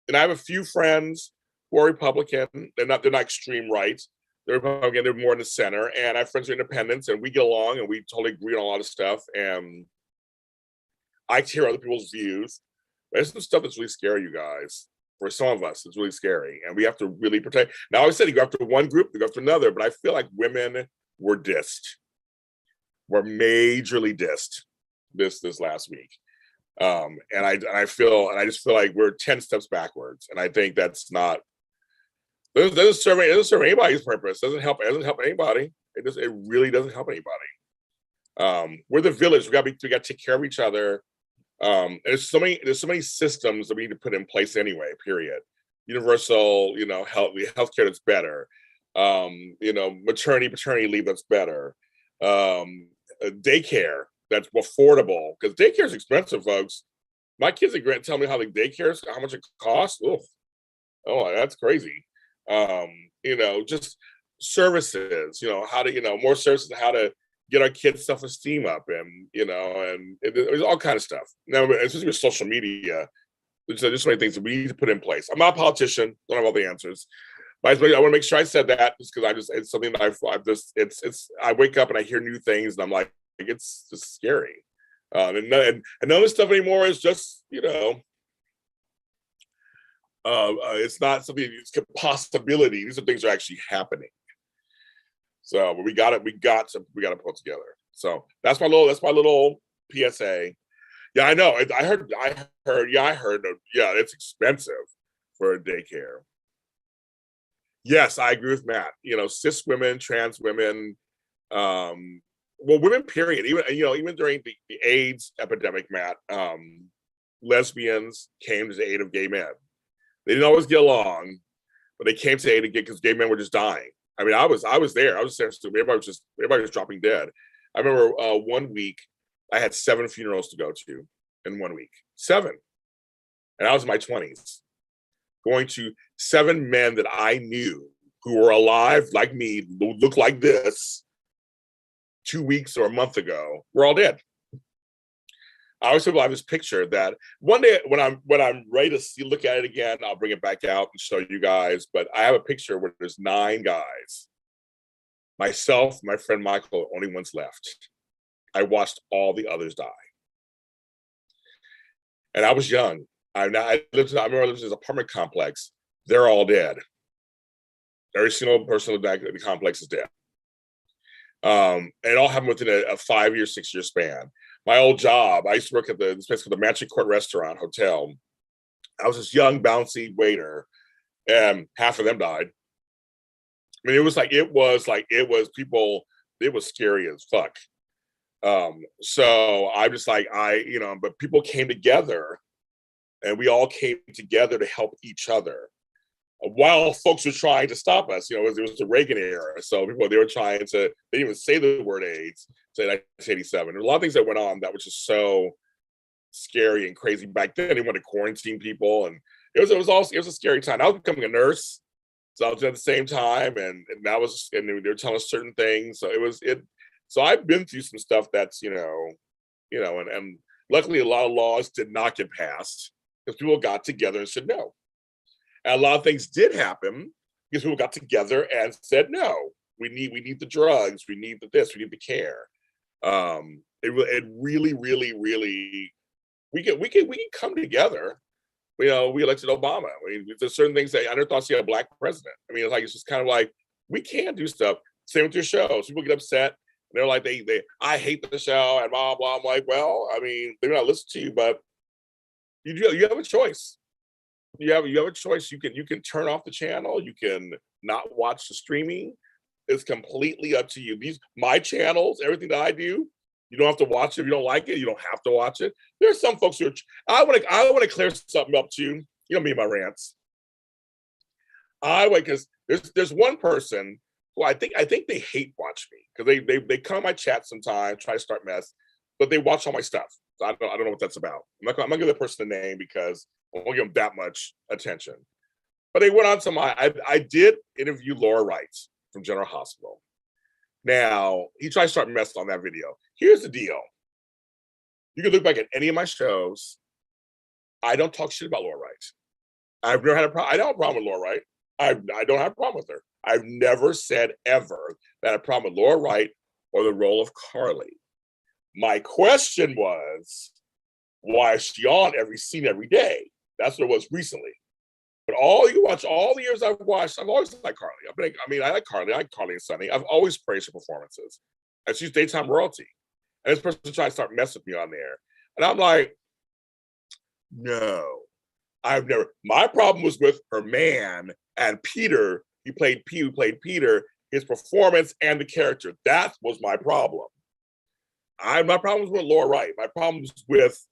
and I have a few friends who are Republican. They're not extreme right. They're Republican. They're more in the center. And I have friends who are independents, and we get along and we totally agree on a lot of stuff. And I hear other people's views. There's some stuff that's really scary, you guys. For some of us, it's really scary, and we have to really protect. Now, I said you go after one group, you go after another, but I feel like women were dissed, were majorly dissed this last week, and I just feel like we're 10 steps backwards, and I think that's not. It doesn't serve anybody's purpose. It doesn't help anybody. It really doesn't help anybody. We're the village. We got to take care of each other. There's so many systems that we need to put in place anyway, period. Universal, healthcare that's better. Paternity leave that's better. Daycare that's affordable, because daycare is expensive, folks. My kids are tell me how much it costs. Oof. Oh, that's crazy. Just services, how to, more services, how to get our kids' self-esteem up, and there's all kind of stuff. Now, especially with social media, there's just so many things that we need to put in place. I'm not a politician, don't have all the answers, but I want to make sure I said that, just because it's something that I wake up and I hear new things, and I'm like it's just scary. And none of this stuff anymore is just, it's not something, it's a possibility. These are things that are actually happening. So we got to pull together. So that's my little PSA. Yeah, I know. I heard. Yeah, it's expensive for a daycare. Yes, I agree with Matt. Cis women, trans women, women. Period. Even during the AIDS epidemic, Matt, lesbians came to the aid of gay men. They didn't always get along, but they came to aid again because gay men were just dying. I mean, I was there. I was there. Everybody was dropping dead. I remember 1 week I had 7 funerals to go to in 1 week. 7, and I was in my 20s, going to 7 men that I knew who were alive like me, who looked like this, 2 weeks or a month ago, were all dead. I always have this picture that one day when I'm ready to look at it again, I'll bring it back out and show you guys. But I have a picture where there's 9 guys. Myself, my friend Michael, only ones left. I watched all the others die. And I was young. I remember I lived in this apartment complex. They're all dead. Every single person in the complex is dead. And it all happened within a 5-year, 6-year span. My old job, I used to work at this place called the Mansion Court Restaurant Hotel. I was this young, bouncy waiter, and half of them died. I mean, it was people, it was scary as fuck. So I'm just like, but people came together, and we all came together to help each other. While folks were trying to stop us, it was the Reagan era. So they didn't even say the word AIDS, say 1987. There's a lot of things that went on that was just so scary and crazy back then. They wanted to quarantine people, and it was a scary time. I was becoming a nurse, so I was at the same time, and they were telling us certain things. So I've been through some stuff that's, and luckily a lot of laws did not get passed because people got together and said no. And a lot of things did happen because people got together and said, no, we need the drugs, we need this, we need the care. It really, really, really, we can come together. We elected Obama. There's certain things that I never thought I'd see a Black president. I mean, it's just kind of like, we can do stuff. Same with your shows. People get upset. And they're like, I hate the show and blah, blah. I'm like, well, I mean, they're not listening to you, but you have a choice. You have a choice. You can turn off the channel. You can not watch the streaming. It's completely up to you. My channels, everything that I do, you don't have to watch it. If you don't like it, you don't have to watch it. There are some folks who I want to clear something up to you. You know me and my rants. Because there's one person who I think they hate watch me because they come in my chat sometimes, try to start mess, but they watch all my stuff. So I don't know what that's about. I'm not gonna give that person a name because I won't give them that much attention. But they went on to I did interview Laura Wright from General Hospital. Now, he tried to start messing on that video. Here's the deal. You can look back at any of my shows. I don't talk shit about Laura Wright. I've never had a problem. I don't have a problem with Laura Wright. I don't have a problem with her. I've never said ever that I had a problem with Laura Wright or the role of Carly. My question was, why is she on every scene every day? That's what it was recently. But you watch all the years I've watched, I've always liked Carly. I like Carly. I like Carly and Sunny. I've always praised her performances. And she's daytime royalty. And this person tried to start messing with me on there. And I'm like, no. I've never. My problem was with her man and Peter. Who played Peter, his performance and the character. That was my problem. My problem was with Laura Wright. My problem was with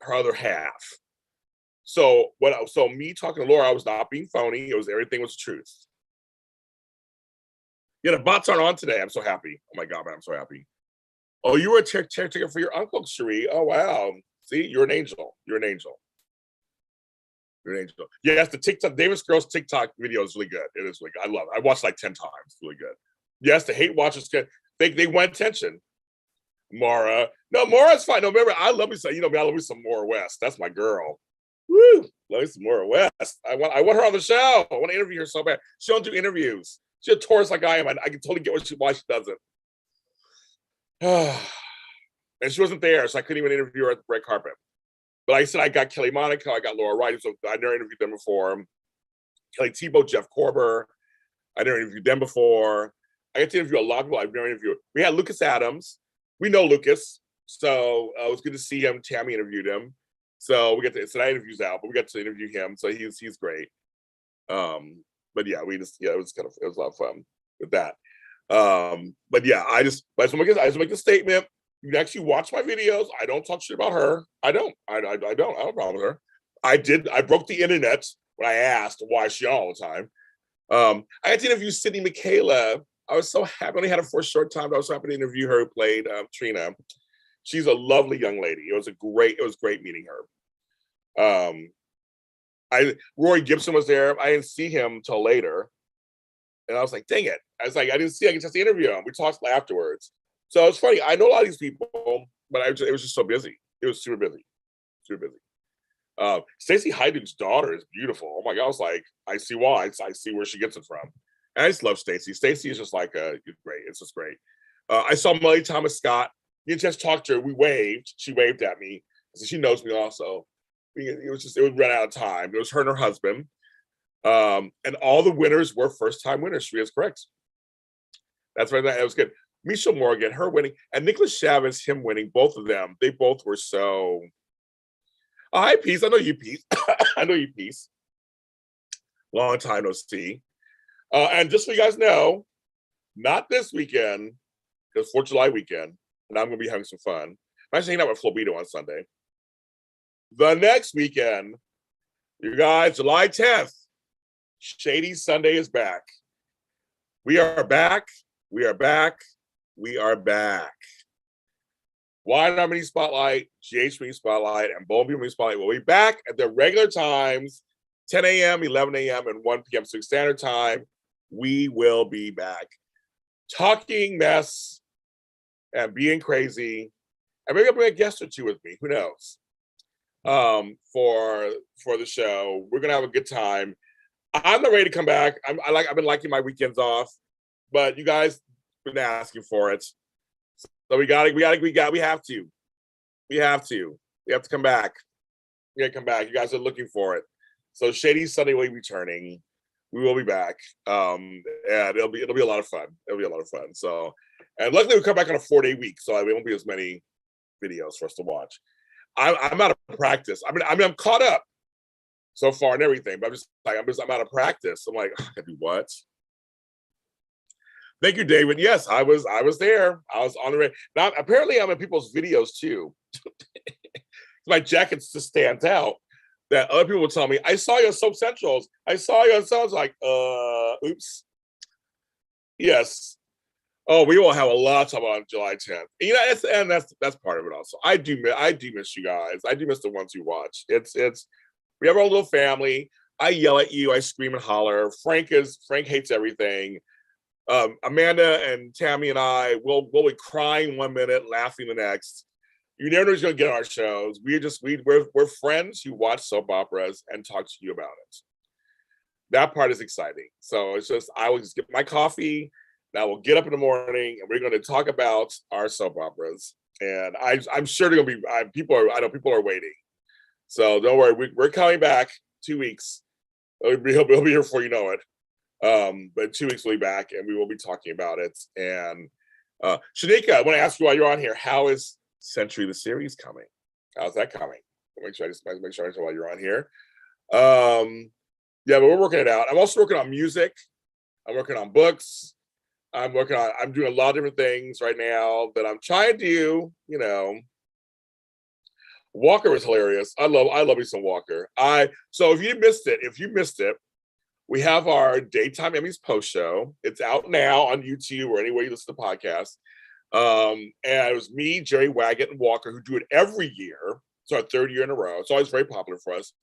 her other half. So me talking to Laura, I was not being phony. Everything was the truth. Yeah, the bots aren't on today. I'm so happy. Oh my God, man, I'm so happy. Oh, you were a caretaker for your uncle, Cherie. Oh wow. See, you're an angel. You're an angel. You're an angel. Yes, the TikTok, Davis Girl's TikTok video is really good. It is really good. I love it. I watched like 10 times. It's really good. Yes, the hate watchers, they want attention. Mara. No, Mara's fine. No, remember, I love me some, I love me some Maura West. That's my girl. Woo! Love me some Maura West. I want her on the show. I want to interview her so bad. She don't do interviews. She's a Taurus like I am. I can totally get why she doesn't. And she wasn't there, so I couldn't even interview her at the red carpet. But like I said, I got Kelly Monaco, I got Laura Wright, so I never interviewed them before. Kelly Tebow, Jeff Korber, I never interviewed them before. I got to interview a lot of people I've never interviewed. We had Lucas Adams. We know Lucas, so it was good to see him. Tammy interviewed him. So we got to, so that interview's out, but we got to interview him. So he's great. But yeah, it was a lot of fun with that. But yeah, I just want to make a statement. You can actually watch my videos. I don't talk shit about her. I don't have a problem with her. I broke the internet when I asked why is she on all the time. I had to interview Sydney Michaela. I was so happy. I only had her for a short time, but I was so happy to interview her who played Trina. She's a lovely young lady. It was great meeting her. Roy Gibson was there. I didn't see him till later. And I was like, dang it. I get just to interview him. We talked afterwards. So it's funny. I know a lot of these people, but it was just so busy. It was super busy. Super busy. Stacey Hyden's daughter is beautiful. Oh my God. I was like, I see why. I see where she gets it from. And I just love Stacey. Stacey is just like, great. It's just great. I saw Melly Thomas Scott. You just talked to her. We waved. She waved at me. So she knows me also. It would run out of time. It was her and her husband. And all the winners were first-time winners. She is correct. That's right. It was good. Michelle Morgan, her winning, and Nicholas Chavez, him winning, both of them. They both were so. Oh, hi, Peace. I know you, Peace. I know you, Peace. Long time no see. And just so you guys know, not this weekend, because 4th of July weekend, and I'm going to be having some fun. I'm actually hanging out with Flobito on Sunday. The next weekend, you guys, July 10th, Shady Sunday is back. We are back. We are back. We are back. Wine Harmony Spotlight, GH Mini Spotlight, and Bone Mini Spotlight will be back at their regular times, 10 a.m., 11 a.m., and 1 p.m. Pacific Standard Time. We will be back talking mess and being crazy. And maybe I'll bring a guest or two with me. Who knows? For the show. We're going to have a good time. I'm not ready to come back. I've been liking my weekends off, but you guys been asking for it. So we have to. We have to come back. We got to come back. You guys are looking for it. So Shady Sunday will be returning. We will be back. And it'll be a lot of fun. It'll be a lot of fun. So, and luckily we come back on a 4-day week, so there won't be as many videos for us to watch. I'm out of practice. I mean, I'm caught up so far and everything, but I'm out of practice. I'm like, I gotta do what? Thank you, David. Yes, I was there. I was on the radio. Now, apparently I'm in people's videos too. My jacket just stands out. That other people will tell me, I saw you on Soap Centrals. I saw you on Soap. I was like, oops. Yes. Oh, we will have a lot to talk about on July 10th. That's part of it also. I do miss you guys. I do miss the ones who watch. We have our little family. I yell at you. I scream and holler. Frank hates everything. Amanda and Tammy and I will be crying 1 minute, laughing the next. You never know who's going to get our shows. We're friends who watch soap operas and talk to you about it. That part is exciting. So it's just, I will just get my coffee. Now we'll get up in the morning and we're going to talk about our soap operas. And I'm sure they're going to be, I know people are waiting. So don't worry, we're coming back 2 weeks. He'll be here before you know it. But 2 weeks we'll be back and we will be talking about it. And Shanika, I want to ask you while you're on here, how is Century the series coming? How's that coming? Make sure I answer while you're on here. Yeah, but we're working it out. I'm also working on music. I'm working on books. I'm doing a lot of different things right now that I'm trying to do, Walker was hilarious. I love me some Walker. So if you missed it, we have our Daytime Emmys post show. It's out now on YouTube or anywhere you listen to podcasts. And it was me, Jerry Waggett, and Walker who do it every year. It's our 3rd year in a row. It's always very popular for us.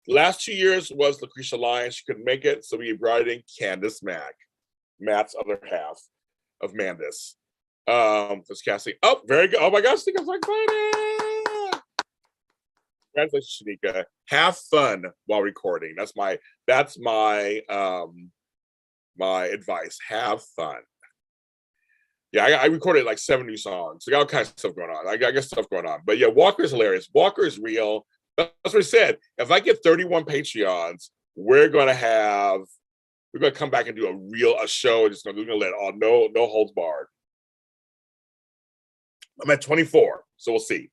Last 2 years was Lucretia Lyons. She couldn't make it, so we brought in Candace Mack, Matt's other half of Mandis. This casting. Oh, very good. Oh my gosh, I think I'm so excited. Congratulations, Shanika. Have fun while recording. That's my my advice. Have fun. Yeah, I recorded like 7 new songs. So I got all kinds of stuff going on. I got stuff going on. But yeah, Walker's hilarious. Walker is real. That's what I said. If I get 31 Patreons, we're gonna come back and do a show. Just we're gonna let all no holds barred. I'm at 24, so we'll see.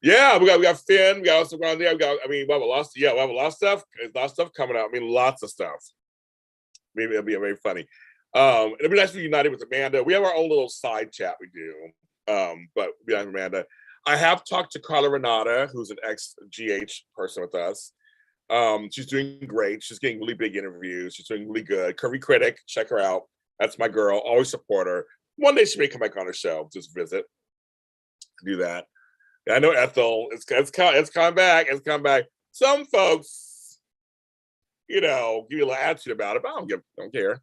Yeah, we got Finn. We got also going there. We have a lot of stuff. There's a lot of stuff coming out. I mean, lots of stuff. Maybe it'll be very funny. It'll be nice to be united with Amanda. We have our own little side chat we do. But we have Amanda. I have talked to Carla Renata, who's an ex-GH person with us. She's doing great. She's getting really big interviews. She's doing really good. Curvy Critic, check her out. That's my girl. Always support her. One day she may come back on the show, just visit. Do that. And I know Ethel. It's coming back. It's coming back. Some folks, give you a little attitude about it, but I don't care.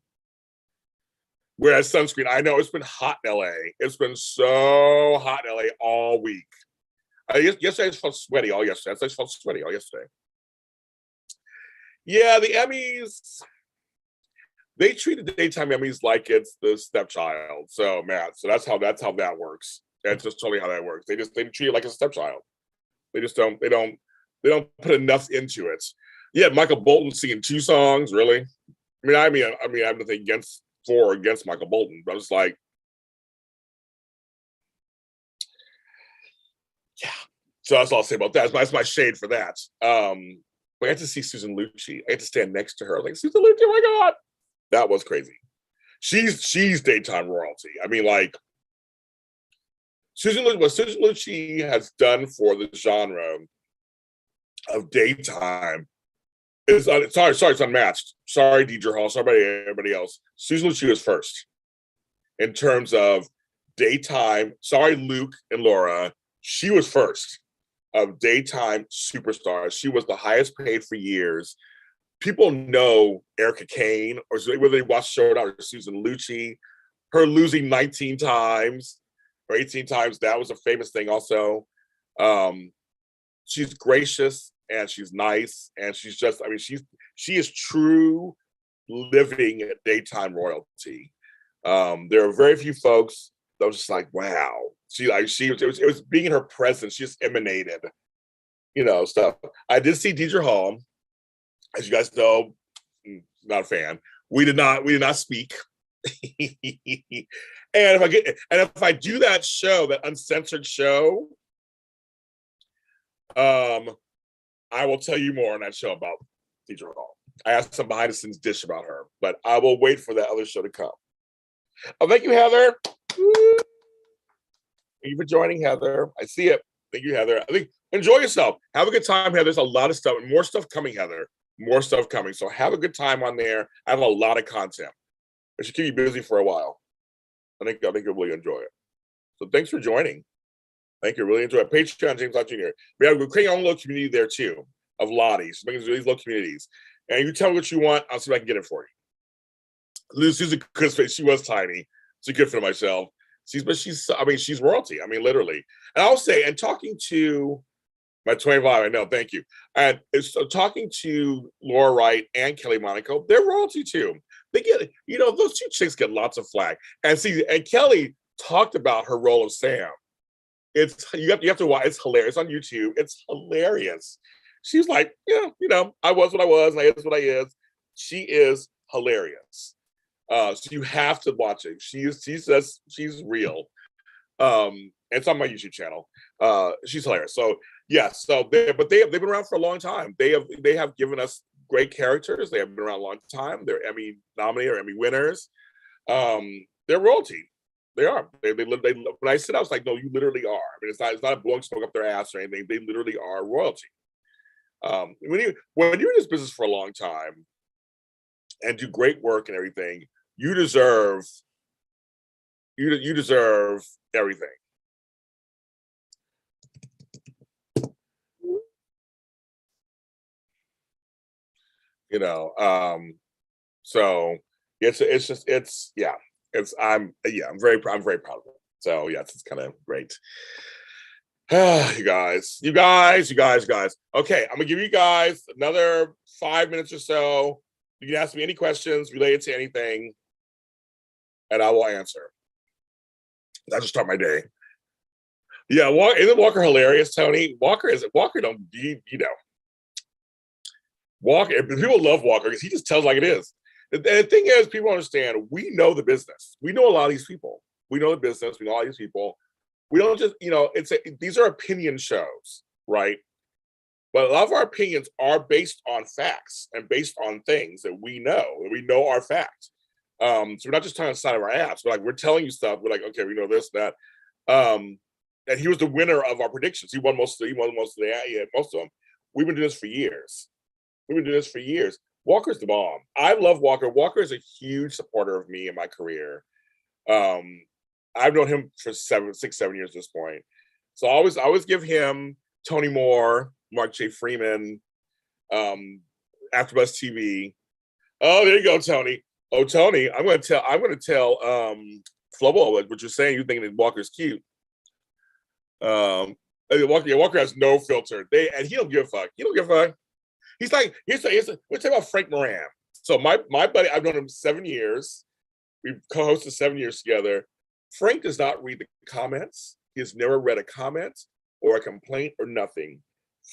Whereas sunscreen, I know it's been hot in LA. It's been so hot in LA all week. Yesterday I just felt sweaty all yesterday. I just felt sweaty all yesterday. Yeah, the Emmys. They treat the Daytime Emmys like it's the stepchild. So Matt, so that's how that works. That's just totally how that works. They treat it like a stepchild. They just don't put enough into it. Yeah, Michael Bolton singing 2 songs, really? I mean, I have nothing against Michael Bolton, but it's like, yeah. So that's all I'll say about that. That's my shade for that. But I had to see Susan Lucci. I had to stand next to her. Like, Susan Lucci, oh my God. That was crazy. She's daytime royalty. I mean, like, what Susan Lucci has done for the genre of daytime is it's unmatched. Sorry, Deidre Hall. Sorry, everybody else. Susan Lucci was first in terms of daytime. Sorry, Luke and Laura. She was first of daytime superstars. She was the highest paid for years. People know Erica Kane, or whether they watch Showdown or Susan Lucci. Her losing 19 times or 18 times, that was a famous thing also. She's gracious and she's nice, and she's just, she is true living daytime royalty. There are very few folks that was just like, wow. It was being in her presence, she just emanated, stuff. I did see Deidre Hall. As you guys know, not a fan. We did not speak. And if I do that show, that uncensored show, I will tell you more on that show about Deidre Hall. I have some behind the scenes dish about her, but I will wait for that other show to come. Oh, thank you, Heather. Woo. Thank you for joining, Heather. I see it. Thank you, Heather. Enjoy yourself. Have a good time, Heather. There's a lot of stuff and more stuff coming, Heather. More stuff coming. So have a good time on there. I have a lot of content. It should keep you busy for a while. I think you'll really enjoy it. So thanks for joining. Thank you. Really enjoy it. Patreon, James Lott Jr. We're creating our own little community there too, of Lotties. Making these little communities. And you tell me what you want, I'll see if I can get it for you. Susan Christmas, she was tiny. It's a good for myself. She's royalty. Literally. And I'll say, and talking to my 25, I know, thank you. And talking to Laura Wright and Kelly Monaco, they're royalty too. They get, those 2 chicks get lots of flack. And Kelly talked about her role of Sam. You have to watch. It's hilarious on YouTube. It's hilarious. She's like, I was what I was, and I is what I is. She is hilarious. So you have to watch it. She's real. It's on my YouTube channel. She's hilarious. So yeah, they've been around for a long time. They have given us great characters. They have been around a long time. They're Emmy nominated or Emmy winners. They're royalty. They are. They when I said, I was like, no, you literally are. It's not blowing smoke up their ass or anything. They literally are royalty. When you're in this business for a long time and do great work and everything, you deserve everything. you know. So it's just yeah, I'm very proud of it. So yes, it's kind of great. You guys. Okay, I'm gonna give you guys another 5 minutes or so. You can ask me any questions related to anything, and I will answer. I'll just start my day. Yeah, isn't Walker hilarious, Tony? Walker don't you know Walker. People love Walker because he just tells like it is. The thing is, people understand. We know the business. We know a lot of these people. We know the business. We know all these people. We don't just these are opinion shows, right? But a lot of our opinions are based on facts and based on things that we know. We know our facts. So we're not just talking on the side of our ass. We're telling you stuff. We're like, okay, we know this, that. And he was the winner of our predictions. He won most of most of them. We've been doing this for years. Walker's the bomb. I love Walker. Walker is a huge supporter of me in my career. Um, I've known him for 6, 7 years at this point. So I always give him Tony Moore, Mark J. Freeman, AfterBuzz TV. Oh, there you go, Tony. Oh, Tony, I'm gonna tell Flobo what you're saying. You thinking that Walker's cute. Walker has no filter. And he don't give a fuck. He don't give a fuck. Let's talk about Frank Moran. So my buddy, I've known him 7 years. We've co-hosted 7 years together. Frank does not read the comments. He has never read a comment or a complaint or nothing.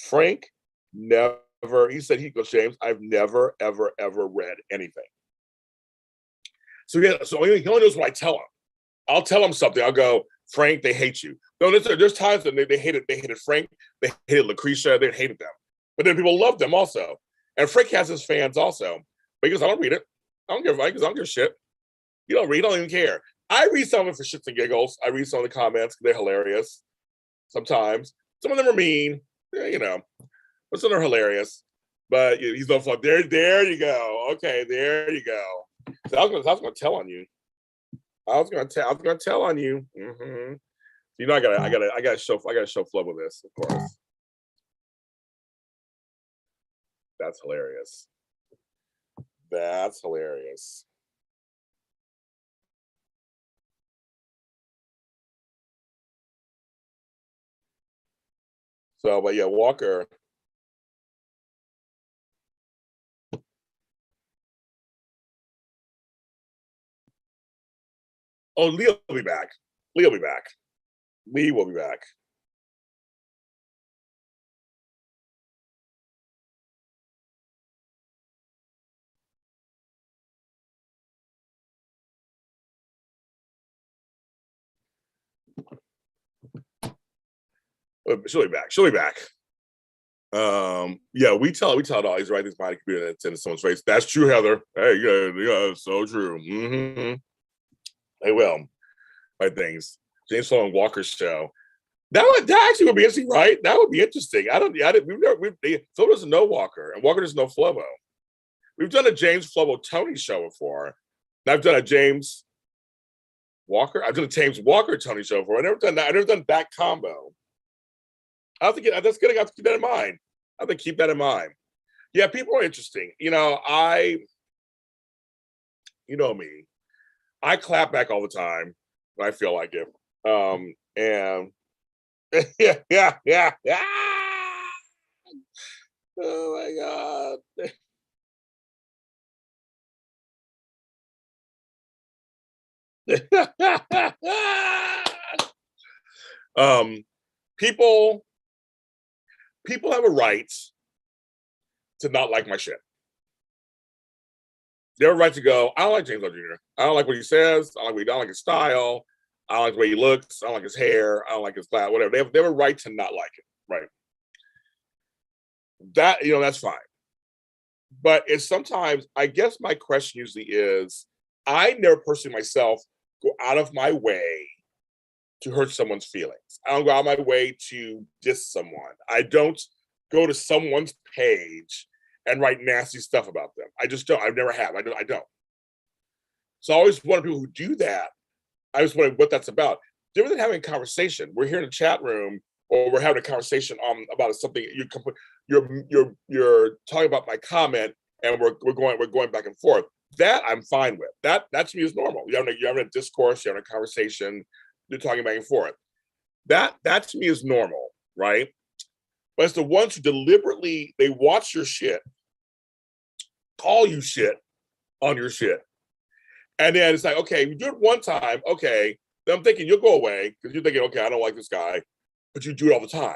Frank never, he said, he goes, James, I've never, ever, ever read anything. So he only knows what I tell him. I'll tell him something. I'll go, Frank, they hate you. No, there's times that they hated Frank, they hated Lucretia, they hated them. But then people love them also. And Frank has his fans also. But he goes, I don't read it. I don't give a shit. You don't read, I don't even care. I read some of it for shits and giggles. I read some of the comments, they're hilarious. Sometimes. Some of them are mean, but some are hilarious. But he's no fun. There you go. Okay, there you go. So I was gonna tell on you. I was gonna tell on you. Mm-hmm. I gotta show Flo with this, of course. That's hilarious. That's hilarious. So, but yeah, Walker. Oh, Lee will be back. Lee will be back. Lee will be back. She'll be back. She'll be back. Yeah, we tell it all. He's writing his body computer and send someone's face. That's true, Heather. Hey, yeah, so true. Mm-hmm. They will. Right things. James Sloan Walker's show. That actually would be interesting, right? That would be interesting. Flo doesn't know Walker, and Walker doesn't know Flobo. We've done a James Flobo Tony show before. And I've done a James Walker. I've done a James Walker Tony show before. I've never done that. I've never done that combo. I have to that's good. I have to keep that in mind. I have to keep that in mind. Yeah, people are interesting. You know me. I clap back all the time when I feel like it. And yeah. Oh my God. People have a right to not like my shit. They have a right to go, I don't like James Love Jr. I don't like what he says. I don't like his style. I don't like the way he looks. I don't like his hair. I don't like his class, whatever. They have a right to not like it, right? That's fine. But it's sometimes, I guess my question usually is, I never personally myself go out of my way to hurt someone's feelings. I don't go out of my way to diss someone. I don't go to someone's page and write nasty stuff about them. I just don't. I've never have. I don't. So I always wonder people who do that. I just wonder what that's about. Different than having a conversation. We're here in a chat room, or we're having a conversation about something. You're talking about my comment, and we're going back and forth. That I'm fine with. That to me is normal. You're having a discourse, you're having a conversation, you're talking back and forth. That to me is normal, right? But it's the ones who deliberately they watch your shit, call you shit on your shit, and then it's like, okay, we do it one time, okay. Then I'm thinking you'll go away because you're thinking, okay, I don't like this guy, but you do it all the time.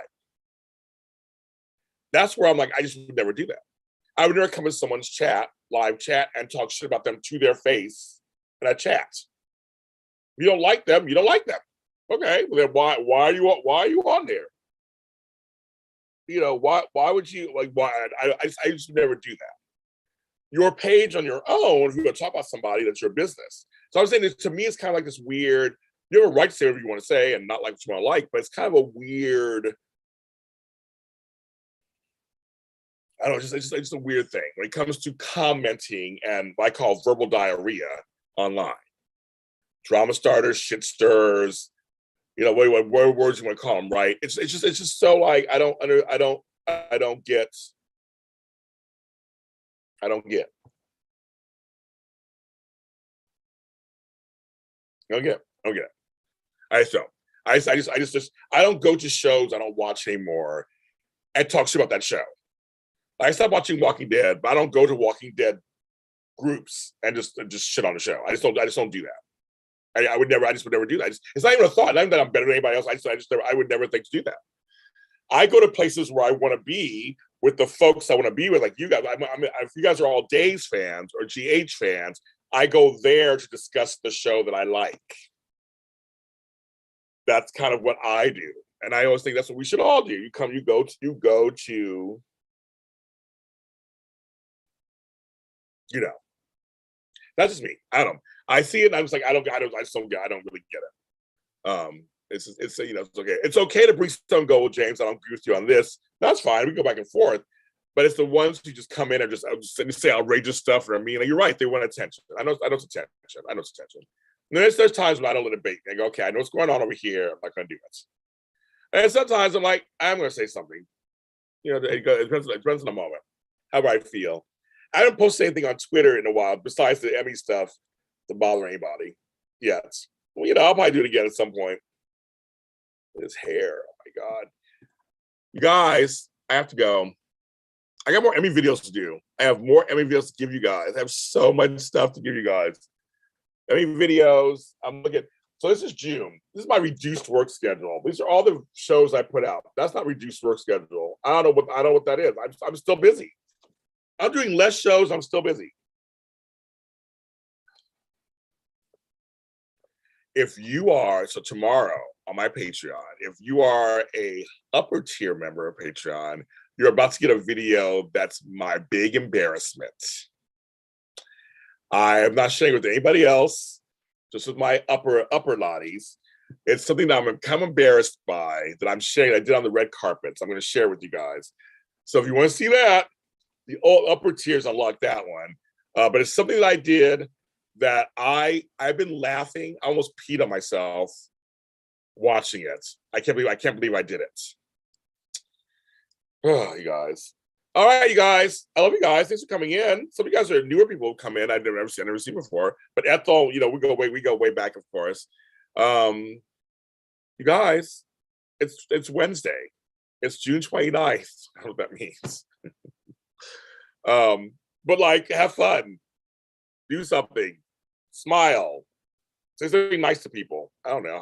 That's where I'm like, I just would never do that. I would never come in someone's chat, live chat, and talk shit about them to their face in a chat. If you don't like them, you don't like them. Okay, well then why are you on there? You know, why would you like why I just never do that. Your page on your own, if you're gonna talk about somebody, that's your business. So I'm saying this, to me, it's kind of like this weird, you have a right to say whatever you want to say and not like what you want to like, but it's kind of a weird, I don't know, it's just a weird thing when it comes to commenting and what I call verbal diarrhea online. Drama starters, shit stirrers, you know, what words you want to call them, right? It's just so like I don't get. I don't get. I just don't. I don't go to shows I don't watch anymore and talk shit about that show. I stopped watching Walking Dead, but I don't go to Walking Dead groups and just shit on the show. I just don't do that. I would never do that. It's not even a thought. Not even that I'm better than anybody else. I would never think to do that. I go to places where I want to be with the folks I want to be with, like you guys. If you guys are all Days fans or GH fans, I go there to discuss the show that I like. That's kind of what I do, and I always think that's what we should all do. You go to, you know, that's just me. I don't know. I see it and I'm just like, I don't really get it. It's you know, it's okay. It's okay to bring some gold, James. I don't agree with you on this. That's fine. We can go back and forth. But it's the ones who just come in and just say outrageous stuff or mean. Like, you're right. They want attention. I know it's attention. And there's times when I don't let it bait. I go, okay, I know what's going on over here. I'm not going to do it. And sometimes I'm like, I'm going to say something. You know, it depends on the moment. How do I feel? I haven't posted anything on Twitter in a while besides the Emmy stuff to bother anybody yet. Well, you know, I'll probably do it again at some point. His hair, oh my God. You guys, I have to go. I got more Emmy videos to do. I have more Emmy videos to give you guys. I have so much stuff to give you guys. Emmy videos. I'm looking. So this is June. This is my reduced work schedule. These are all the shows I put out. That's not reduced work schedule. I don't know what that is. I'm still busy. I'm doing less shows. I'm still busy. If you are, so tomorrow on my Patreon, if you are a upper tier member of Patreon, you're about to get a video that's my big embarrassment. I am not sharing with anybody else, just with my upper lotties. It's something that I'm kind of embarrassed by that I'm sharing. I did on the red carpet, so I'm going to share with you guys. So if you want to see that, the upper tiers unlock that one. But it's something that I did that I've been laughing. I almost peed on myself watching it. I can't believe I did it. Oh, you guys. All right, you guys. I love you guys. Thanks for coming in. Some of you guys are newer people who come in. I've never seen before. But Ethel, you know, we go way back, of course. You guys, it's Wednesday. It's June 29th. I don't know what that means. But like, have fun. Do something. Smile. Say something nice to people. I don't know.